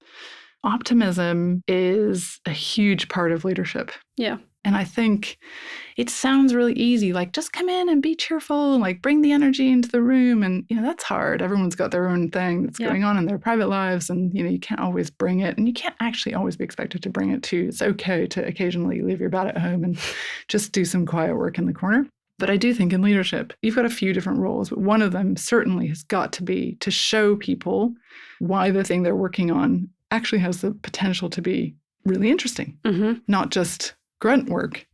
Optimism is a huge part of leadership. Yeah. And I think it sounds really easy, like just come in and be cheerful and like bring the energy into the room. And, that's hard. Everyone's got their own thing that's going on in their private lives. And, you can't always bring it. And you can't actually always be expected to bring it too. It's okay to occasionally leave your bat at home and just do some quiet work in the corner. But I do think in leadership, you've got a few different roles, but one of them certainly has got to be to show people why the thing they're working on actually has the potential to be really interesting, not just grunt work.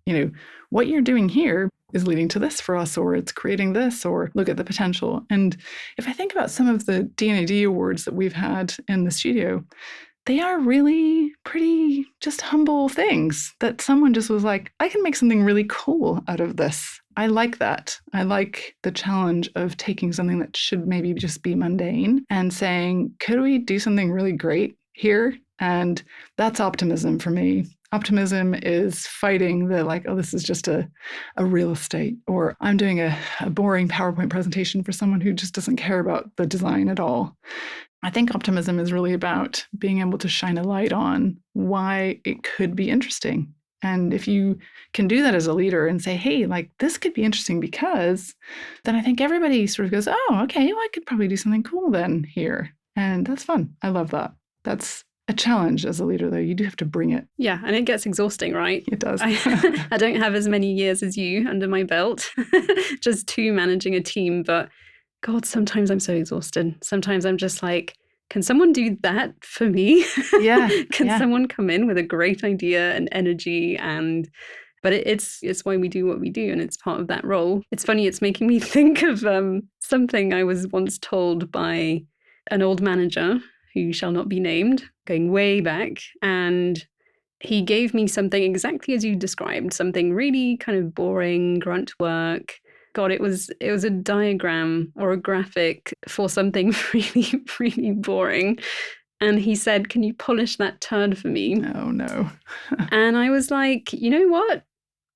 What you're doing here is leading to this for us, or it's creating this, or look at the potential. And if I think about some of the D&AD awards that we've had in the studio, they are really pretty just humble things that someone just was like, I can make something really cool out of this. I like that. I like the challenge of taking something that should maybe just be mundane and saying, could we do something really great here? And that's optimism for me. Optimism is fighting the this is just a real estate, or I'm doing a boring PowerPoint presentation for someone who just doesn't care about the design at all. I think optimism is really about being able to shine a light on why it could be interesting. And if you can do that as a leader and say, hey, this could be interesting because, then I think everybody sort of goes, oh, okay, well, I could probably do something cool then here. And that's fun. I love that. That's a challenge as a leader, though. You do have to bring it. Yeah, and it gets exhausting, right? It does. I don't have as many years as you under my belt, just 2 managing a team. But God, sometimes I'm so exhausted. Sometimes I'm just like, can someone do that for me? Yeah. Can someone come in with a great idea and energy? But it's why we do what we do, and it's part of that role. It's funny, it's making me think of something I was once told by an old manager who shall not be named, going way back. And he gave me something exactly as you described, something really kind of boring, grunt work. God, it was a diagram or a graphic for something really, really boring. And he said, can you polish that turd for me? Oh, no. And I was like, you know what?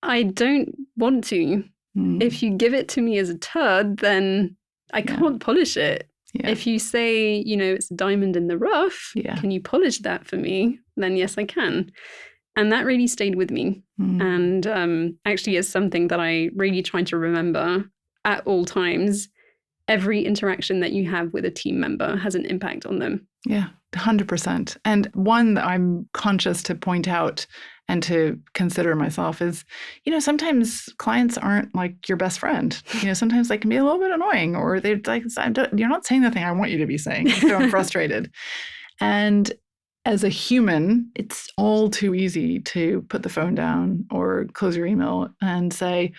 I don't want to. If you give it to me as a turd, then I can't polish it. Yeah. If you say, it's a diamond in the rough, can you polish that for me? Then yes, I can. And that really stayed with me. And actually is something that I really try to remember at all times. Every interaction that you have with a team member has an impact on them. Yeah, 100%. And one that I'm conscious to point out and to consider myself is, sometimes clients aren't like your best friend. Sometimes they can be a little bit annoying, or they're like, you're not saying the thing I want you to be saying. So I'm frustrated. And as a human, it's all too easy to put the phone down or close your email and say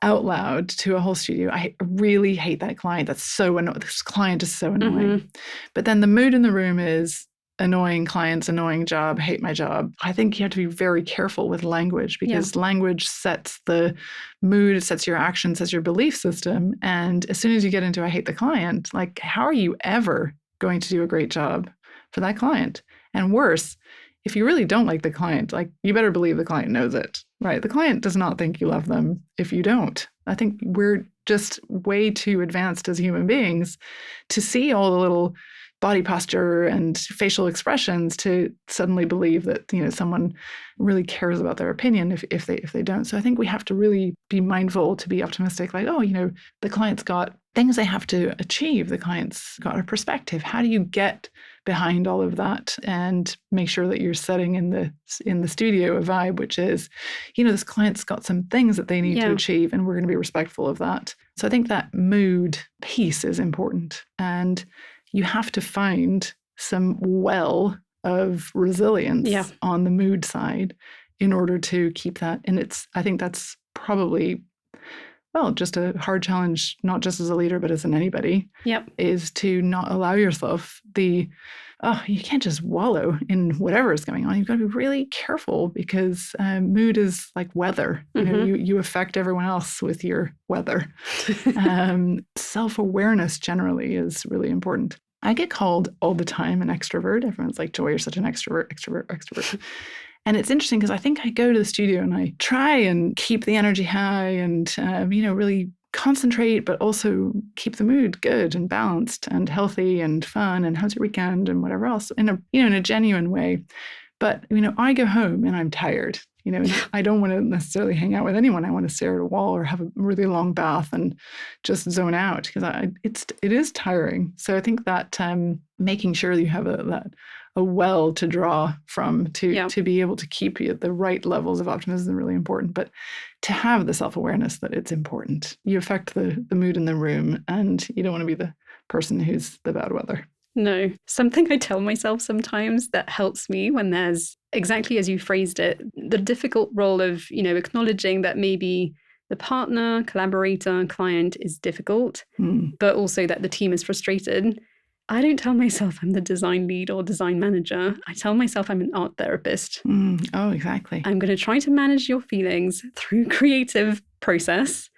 out loud to a whole studio, I really hate that client. That's so annoying. This client is so annoying. Mm-hmm. But then the mood in the room is annoying clients, annoying job, hate my job. I think you have to be very careful with language, because language sets the mood, it sets your actions, sets your belief system. And as soon as you get into I hate the client, like, how are you ever going to do a great job for that client? And worse, if you really don't like the client, like, you better believe the client knows it, right? The client does not think you love them if you don't. I think we're just way too advanced as human beings to see all the little body posture and facial expressions to suddenly believe that, someone really cares about their opinion if they don't. So I think we have to really be mindful to be optimistic, like, the client's got things they have to achieve. The client's got a perspective. How do you get behind all of that and make sure that you're setting in the studio a vibe, which is, this client's got some things that they need to achieve, and we're going to be respectful of that. So I think that mood piece is important. And you have to find some well of resilience on the mood side in order to keep that. And I think that's probably, just a hard challenge, not just as a leader, but as in anybody, is to not allow yourself you can't just wallow in whatever is going on. You've got to be really careful, because mood is like weather. You affect everyone else with your weather. Self-awareness generally is really important. I get called all the time an extrovert. Everyone's like, Joy, you're such an extrovert. And it's interesting, because I think I go to the studio and I try and keep the energy high and, really concentrate, but also keep the mood good and balanced and healthy and fun. And how's your weekend and whatever else in a genuine way. But, I go home and I'm tired. I don't want to necessarily hang out with anyone. I want to stare at a wall or have a really long bath and just zone out, because it is tiring. So I think that making sure that you have a well to draw from to be able to keep you at the right levels of optimism is really important. But to have the self-awareness that it's important. You affect the mood in the room, and you don't want to be the person who's the bad weather. No. Something I tell myself sometimes that helps me when there's, exactly as you phrased it, the difficult role of, acknowledging that maybe the partner, collaborator, client is difficult, but also that the team is frustrated. I don't tell myself I'm the design lead or design manager. I tell myself I'm an art therapist. Oh, exactly. I'm going to try to manage your feelings through creative process.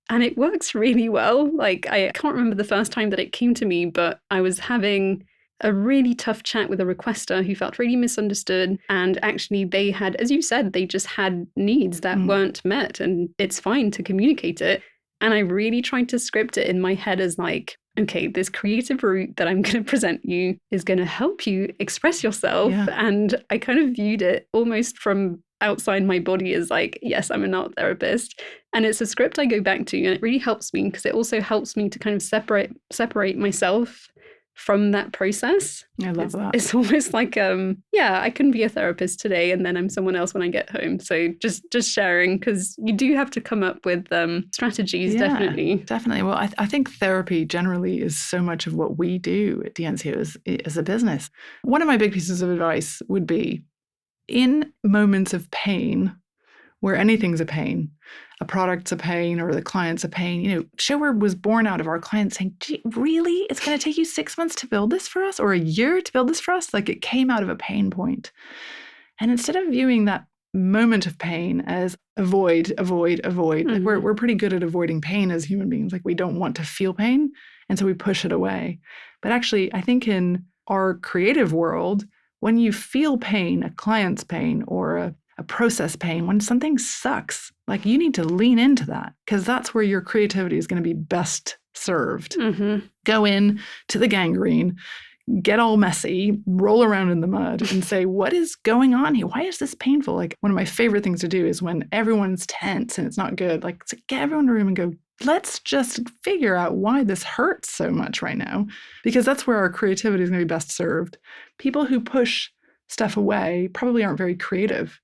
And it works really well. Like, I can't remember the first time that it came to me, but I was having a really tough chat with a requester who felt really misunderstood. And actually they had, as you said, they just had needs that weren't met. And it's fine to communicate it. And I really tried to script it in my head as like, okay, this creative route that I'm going to present you is going to help you express yourself. Yeah. And I kind of viewed it almost from outside my body as like, yes, I'm an art therapist. And it's a script I go back to, and it really helps me, because it also helps me to kind of separate myself from that process. I love that. It's almost like, I can be a therapist today and then I'm someone else when I get home. So just sharing, because you do have to come up with strategies, definitely. Definitely. Well, I think therapy generally is so much of what we do at DNCO as a business. One of my big pieces of advice would be, in moments of pain, where anything's a pain, a product's a pain or the client's a pain, Showware was born out of our clients saying, gee, really? It's going to take you 6 months to build this for us, or a year to build this for us? Like, it came out of a pain point. And instead of viewing that moment of pain as avoid, like we're pretty good at avoiding pain as human beings. Like, we don't want to feel pain, and so we push it away. But actually, I think in our creative world, when you feel pain, a client's pain or a process pain, when something sucks, like, you need to lean into that, because that's where your creativity is going to be best served. Go in to the gangrene, get all messy, roll around in the mud and say, what is going on here? Why is this painful? Like, one of my favorite things to do is when everyone's tense and it's not good, like, to get everyone in the room and go, let's just figure out why this hurts so much right now, because that's where our creativity is going to be best served. People who push stuff away probably aren't very creative,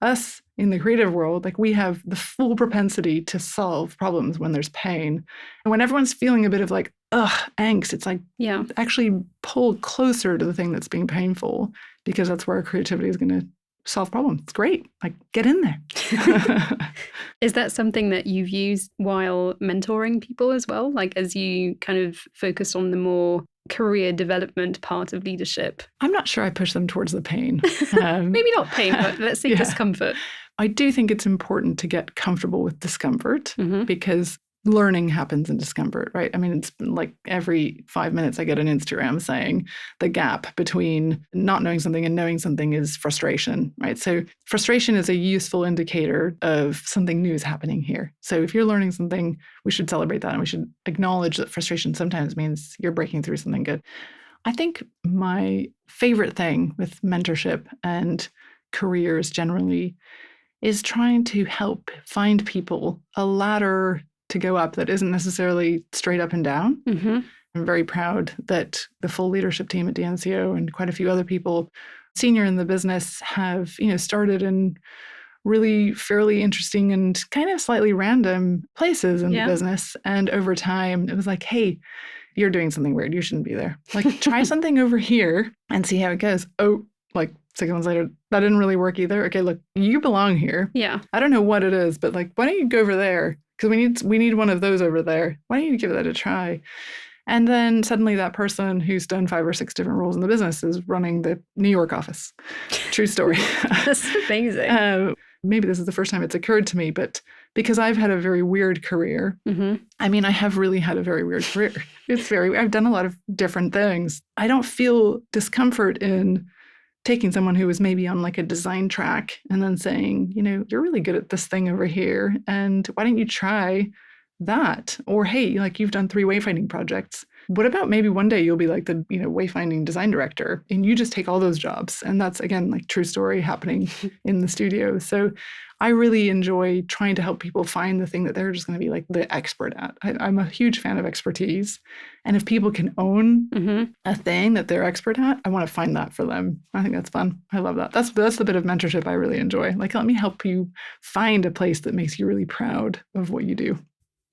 us in the creative world, like we have the full propensity to solve problems when there's pain. And when everyone's feeling a bit of like, angst, it's like actually pull closer to the thing that's being painful, because that's where our creativity is going to solve problems. It's great. Like, get in there. Is that something that you've used while mentoring people as well? Like, as you kind of focus on the more career development part of leadership? I'm not sure I push them towards the pain. Maybe not pain, but let's say discomfort. I do think it's important to get comfortable with discomfort, because learning happens in discomfort, right? I mean, it's like every 5 minutes I get an Instagram saying the gap between not knowing something and knowing something is frustration, right? So frustration is a useful indicator of something new is happening here. So if you're learning something, we should celebrate that, and we should acknowledge that frustration sometimes means you're breaking through something good. I think my favorite thing with mentorship and careers generally is trying to help find people a ladder to go up that isn't necessarily straight up and down. I'm very proud that the full leadership team at DNCO and quite a few other people senior in the business have, started in really fairly interesting and kind of slightly random places in the business. And over time, it was like, hey, you're doing something weird. You shouldn't be there. Like, try something over here and see how it goes. Oh, like 6 months later, that didn't really work either. Okay, look, you belong here. Yeah. I don't know what it is, but like, why don't you go over there? Because we need one of those over there. Why don't you give that a try? And then suddenly that person who's done 5 or 6 different roles in the business is running the New York office. True story. That's amazing. Maybe this is the first time it's occurred to me, but because I've had a very weird career, I mean, I have really had a very weird career. I've done a lot of different things. I don't feel discomfort in taking someone who was maybe on like a design track and then saying, you're really good at this thing over here, and why don't you try that? Or, hey, like, you've done 3 wayfinding projects. What about maybe one day you'll be like the, wayfinding design director, and you just take all those jobs. And that's, again, like true story happening in the studio. So I really enjoy trying to help people find the thing that they're just going to be like the expert at. I'm a huge fan of expertise. And if people can own a thing that they're expert at, I want to find that for them. I think that's fun. I love that. That's the bit of mentorship I really enjoy. Like, let me help you find a place that makes you really proud of what you do.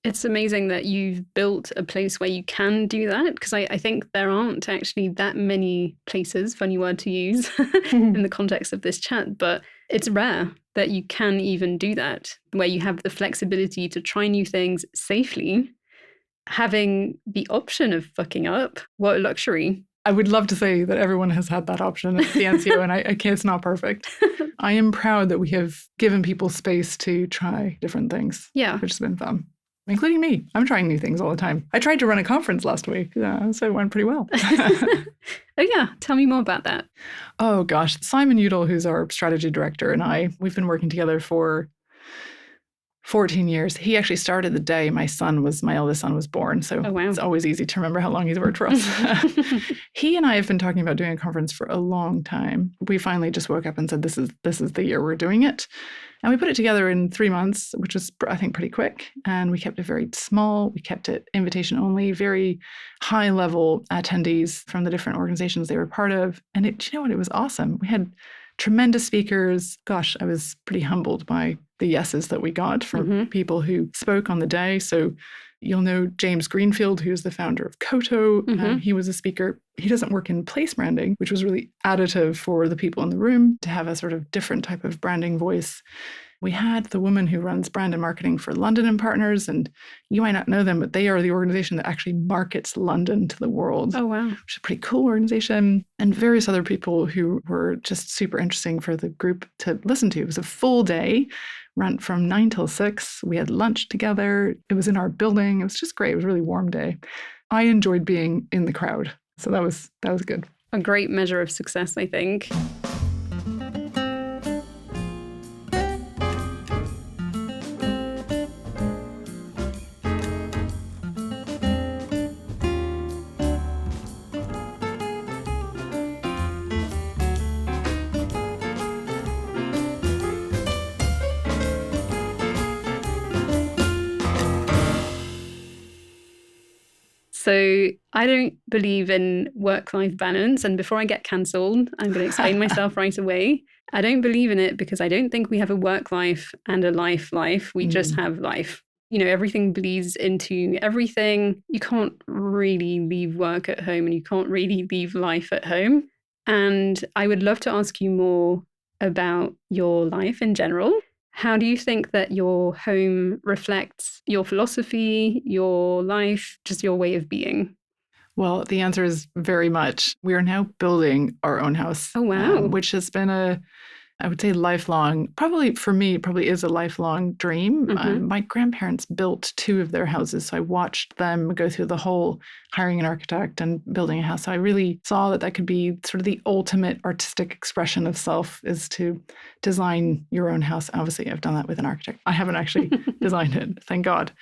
It's amazing that you've built a place where you can do that, because I think there aren't actually that many places, funny word to use, in the context of this chat, but it's rare that you can even do that, where you have the flexibility to try new things safely, having the option of fucking up. What a luxury. I would love to say that everyone has had that option at the NCO, and I can't, it's not perfect. I am proud that we have given people space to try different things, which has been fun. Including me. I'm trying new things all the time. I tried to run a conference last week, so it went pretty well. Oh yeah, tell me more about that. Oh gosh, Simon Udall, who's our strategy director, and we've been working together for 14 years. He actually started the day my eldest son was born, so It's always easy to remember how long he's worked for us. He and I have been talking about doing a conference for a long time. We finally just woke up and said, this is the year we're doing it. And we put it together in 3 months, which was, I think, pretty quick. And we kept it very small. We kept it invitation only, very high level attendees from the different organizations they were part of. And it was awesome. We had tremendous speakers. Gosh, I was pretty humbled by the yeses that we got from people who spoke on the day. So you'll know James Greenfield, who's the founder of Koto. He was a speaker. He doesn't work in place branding, which was really additive for the people in the room to have a sort of different type of branding voice. We had the woman who runs brand and marketing for London and Partners, and you might not know them, but they are the organization that actually markets London to the world. Oh, wow. Which is a pretty cool organization. And various other people who were just super interesting for the group to listen to. It was a full day, ran from 9 till 6. We had lunch together. It was in our building. It was just great. It was a really warm day. I enjoyed being in the crowd. So that was good. A great measure of success, I think. So I don't believe in work-life balance. And before I get cancelled, I'm going to explain myself right away. I don't believe in it because I don't think we have a work life and a life. We just have life. Everything bleeds into everything. You can't really leave work at home and you can't really leave life at home. And I would love to ask you more about your life in general. How do you think that your home reflects your philosophy, your life, just your way of being? Well, the answer is very much. We are now building our own house. Oh, wow. Which has been I would say lifelong, probably for me, probably is a lifelong dream. My grandparents built 2 of their houses. So I watched them go through the whole hiring an architect and building a house. So I really saw that could be sort of the ultimate artistic expression of self, is to design your own house. Obviously, I've done that with an architect. I haven't actually designed it, thank God.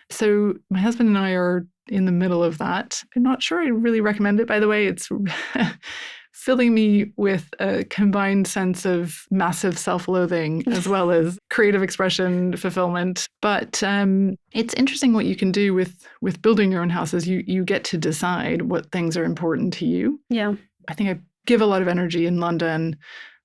So my husband and I are in the middle of that. I'm not sure I really recommend it, by the way. It's filling me with a combined sense of massive self-loathing as well as creative expression, fulfillment. But it's interesting what you can do with building your own houses. You get to decide what things are important to you. Yeah. I think I give a lot of energy in London.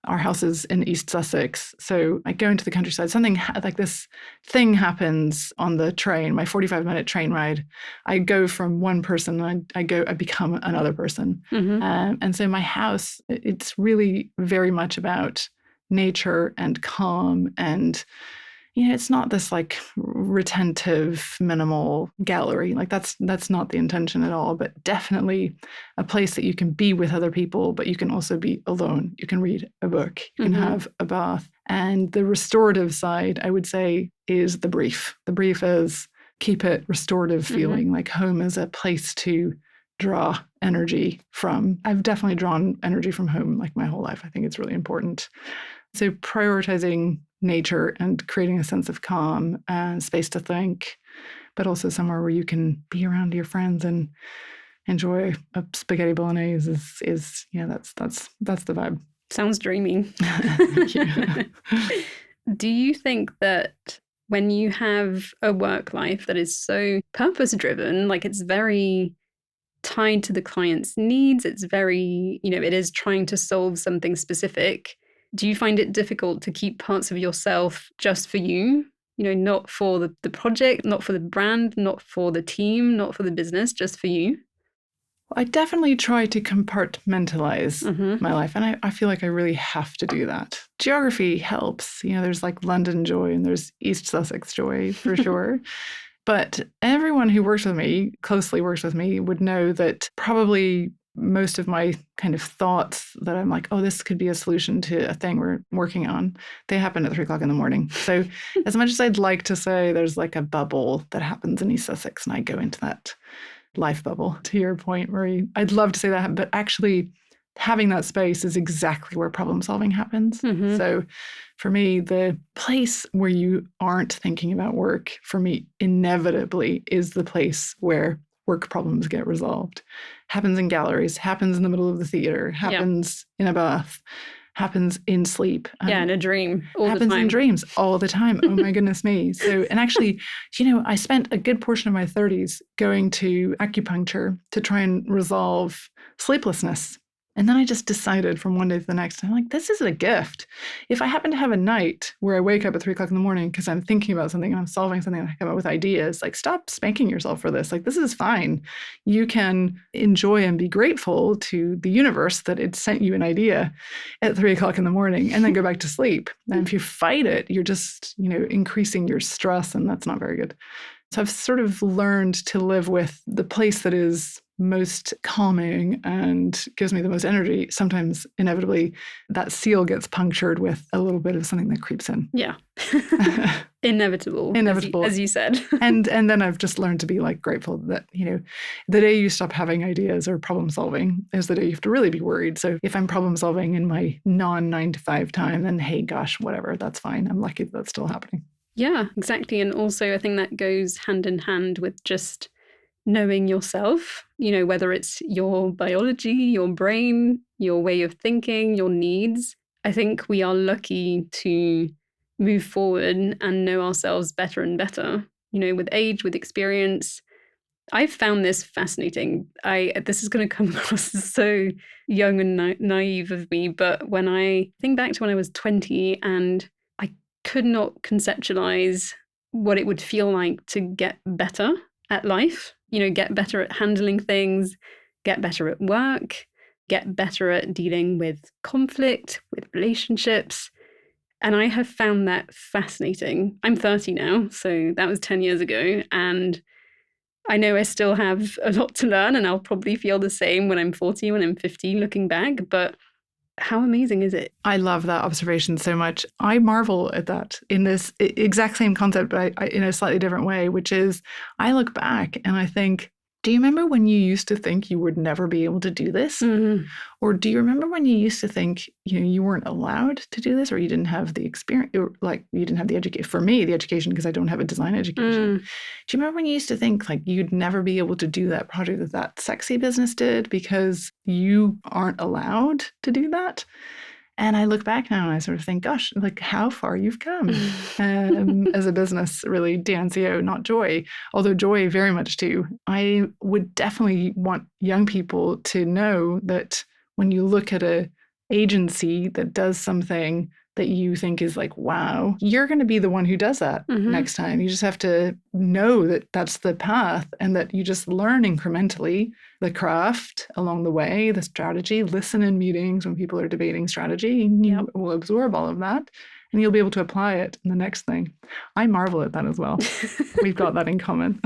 Our house is in East Sussex. So I go into the countryside. Something like this thing happens on the train, my 45-minute train ride. I go from one person, I become another person. And so my house, it's really very much about nature and calm. And, it's not this retentive, minimal gallery. That's not the intention at all, but definitely a place that you can be with other people, but you can also be alone. You can read a book, you can have a bath. And the restorative side, I would say, is the brief. The brief is keep it restorative feeling, like home is a place to draw energy from. I've definitely drawn energy from home my whole life. I think it's really important. So prioritizing nature and creating a sense of calm and space to think, but also somewhere where you can be around your friends and enjoy a spaghetti bolognese is that's the vibe. Sounds dreamy. Thank you. Do you think that when you have a work life that is so purpose driven, it's very tied to the client's needs, it's very, it is trying to solve something specific, do you find it difficult to keep parts of yourself just for you? Not for the project, not for the brand, not for the team, not for the business, just for you? I definitely try to compartmentalize my life. And I feel like I really have to do that. Geography helps. There's London joy and there's East Sussex joy for sure. But everyone who closely works with me, would know that probably most of my kind of thoughts that I'm oh, this could be a solution to a thing we're working on, they happen at 3:00 in the morning. So as much as I'd like to say there's a bubble that happens in East Sussex and I go into that life bubble, to your point, Marie, I'd love to say that, but actually having that space is exactly where problem solving happens. So for me, the place where you aren't thinking about work, for me, inevitably is the place where work problems get resolved. Happens in galleries, happens in the middle of the theater, happens in a bath, happens in sleep. In a dream all the time. Happens in dreams all the time. Oh my goodness me. So, and actually, I spent a good portion of my 30s going to acupuncture to try and resolve sleeplessness. And then I just decided from one day to the next, I'm this is a gift. If I happen to have a night where I wake up at 3:00 in the morning because I'm thinking about something and I'm solving something and I come up with ideas, stop spanking yourself for this. This is fine. You can enjoy and be grateful to the universe that it sent you an idea at 3:00 in the morning and then go back to sleep. And if you fight it, you're just, increasing your stress, and that's not very good. So I've sort of learned to live with the place that is most calming and gives me the most energy. Sometimes, inevitably, that seal gets punctured with a little bit of something that creeps in. Yeah. Inevitable, as you said. and then I've just learned to be grateful that, the day you stop having ideas or problem solving is the day you have to really be worried. So if I'm problem solving in my non-9-to-5 time, then hey, gosh, whatever, that's fine. I'm lucky that's still happening. Yeah, exactly. And also I think that goes hand in hand with just knowing yourself, whether it's your biology, your brain, your way of thinking, your needs. I think we are lucky to move forward and know ourselves better and better, with age, with experience. I've found this fascinating. This is going to come across as so young and naive of me, but when I think back to when I was 20 and I could not conceptualize what it would feel like to get better at life, get better at handling things, get better at work, get better at dealing with conflict, with relationships. And I have found that fascinating. I'm 30 now, so that was 10 years ago. And I know I still have a lot to learn, and I'll probably feel the same when I'm 40, when I'm 50, looking back. But how amazing is it? I love that observation so much. I marvel at that in this exact same concept, but in a slightly different way, which is I look back and I think, do you remember when you used to think you would never be able to do this? Mm-hmm. Or do you remember when you used to think, you weren't allowed to do this, or you didn't have the experience, or like you didn't have the education? For me, the education, because I don't have a design education. Do you remember when you used to think like you'd never be able to do that project that sexy business did because you aren't allowed to do that? And I look back now and I sort of think, gosh, like how far you've come as a business, really, DNCO, not Joy, although Joy very much too. I would definitely want young people to know that when you look at a agency that does something that you think is like, wow, you're going to be the one who does that next time. You just have to know that that's the path, and that you just learn incrementally the craft along the way, the strategy, listen in meetings when people are debating strategy, and you will absorb all of that and you'll be able to apply it in the next thing. I marvel at that as well. We've got that in common.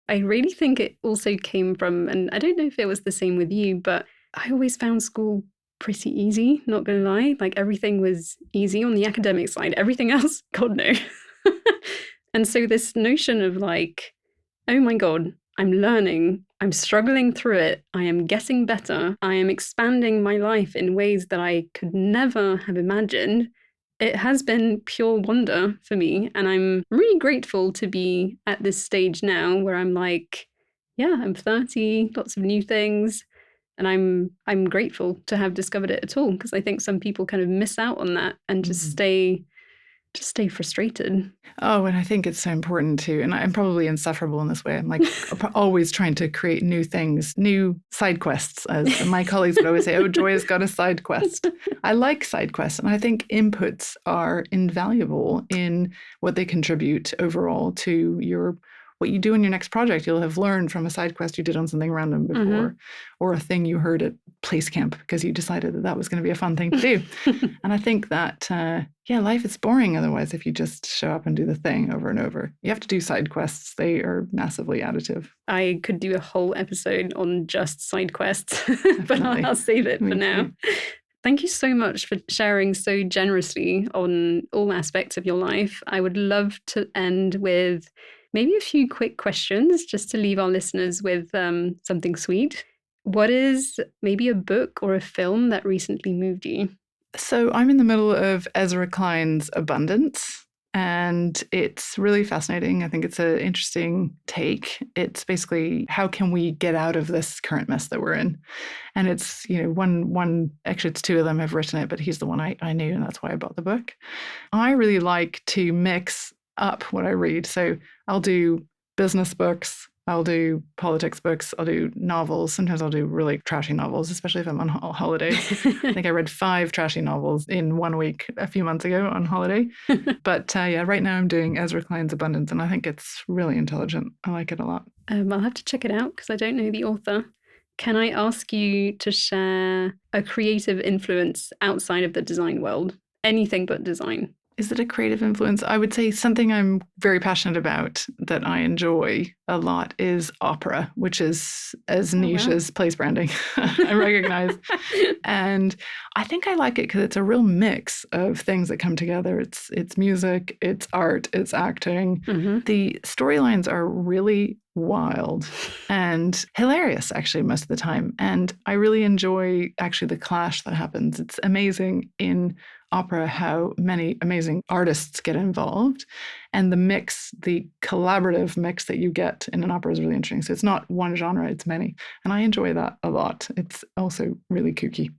I really think it also came from, and I don't know if it was the same with you, but I always found school pretty easy, not gonna lie. Like everything was easy on the academic side. Everything else, God no. And so this notion of like, oh my God, I'm learning, I'm struggling through it, I am getting better, I am expanding my life in ways that I could never have imagined. It has been pure wonder for me. And I'm really grateful to be at this stage now where I'm like, yeah, I'm 30, lots of new things. And I'm grateful to have discovered it at all, because I think some people kind of miss out on that and just stay frustrated. Oh, and I think it's so important too. And I'm probably insufferable in this way. I'm like always trying to create new things, new side quests, as my colleagues would always say, oh, Joy has got a side quest. I like side quests. And I think inputs are invaluable in what they contribute overall to what you do in your next project. You'll have learned from a side quest you did on something random before, or a thing you heard at place camp because you decided that was going to be a fun thing to do. And I think that, life is boring otherwise if you just show up and do the thing over and over. You have to do side quests. They are massively additive. I could do a whole episode on just side quests, but I'll save it for now. Thank you so much for sharing so generously on all aspects of your life. I would love to end with maybe a few quick questions just to leave our listeners with something sweet. What is maybe a book or a film that recently moved you? So I'm in the middle of Ezra Klein's Abundance, and it's really fascinating. I think it's an interesting take. It's basically, how can we get out of this current mess that we're in? And it's, actually it's two of them have written it, but he's the one I knew, and that's why I bought the book. I really like to mix up what I read. So I'll do business books, I'll do politics books, I'll do novels. Sometimes I'll do really trashy novels, especially if I'm on holiday. I think I read 5 trashy novels in 1 week a few months ago on holiday. But right now I'm doing Ezra Klein's Abundance, and I think it's really intelligent. I like it a lot. I'll have to check it out because I don't know the author. Can I ask you to share a creative influence outside of the design world? Anything but design. Is it a creative influence? I would say something I'm very passionate about that I enjoy a lot is opera, which is as niche as place branding, I recognize. And I think I like it because it's a real mix of things that come together. It's music, it's art, it's acting. The storylines are really wild and hilarious, actually, most of the time. And I really enjoy actually the clash that happens. It's amazing in opera how many amazing artists get involved, and the collaborative mix that you get in an opera is really interesting. So it's not one genre, it's many, and I enjoy that a lot. It's also really kooky.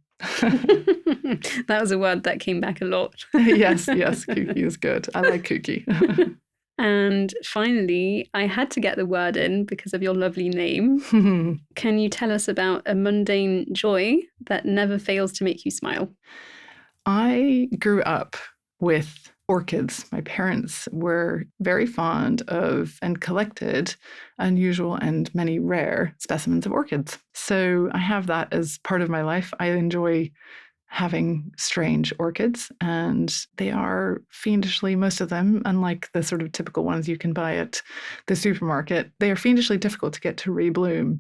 That was a word that came back a lot. Yes, kooky is good. I like kooky. And finally, I had to get the word in because of your lovely name. Can you tell us about a mundane joy that never fails to make you smile? I grew up with orchids. My parents were very fond of and collected unusual and many rare specimens of orchids. So I have that as part of my life. I enjoy having strange orchids, and they are fiendishly, most of them, unlike the sort of typical ones you can buy at the supermarket, they are fiendishly difficult to get to rebloom.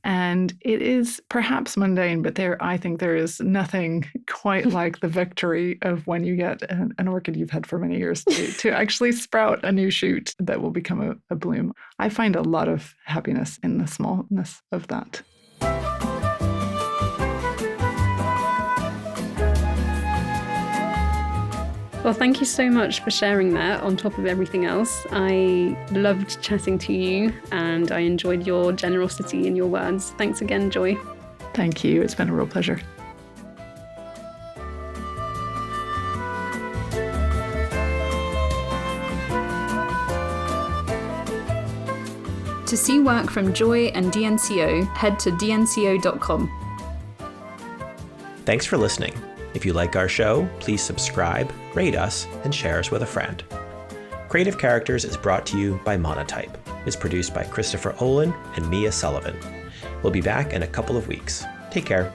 And it is perhaps mundane, but I think there is nothing quite like the victory of when you get an orchid you've had for many years to actually sprout a new shoot that will become a bloom. I find a lot of happiness in the smallness of that. Well, thank you so much for sharing that on top of everything else. I loved chatting to you and I enjoyed your generosity in your words. Thanks again, Joy. Thank you. It's been a real pleasure. To see work from Joy and DNCO, head to dnco.com. Thanks for listening. If you like our show, please subscribe, rate us, and share us with a friend. Creative Characters is brought to you by Monotype. It's produced by Christopher Olin and Mia Sullivan. We'll be back in a couple of weeks. Take care.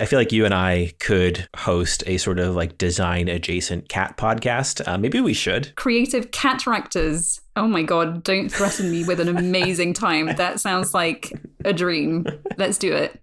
I feel like you and I could host a sort of like design adjacent cat podcast. Maybe we should. Creative cataractors. Oh my God, don't threaten me with an amazing time. That sounds like a dream. Let's do it.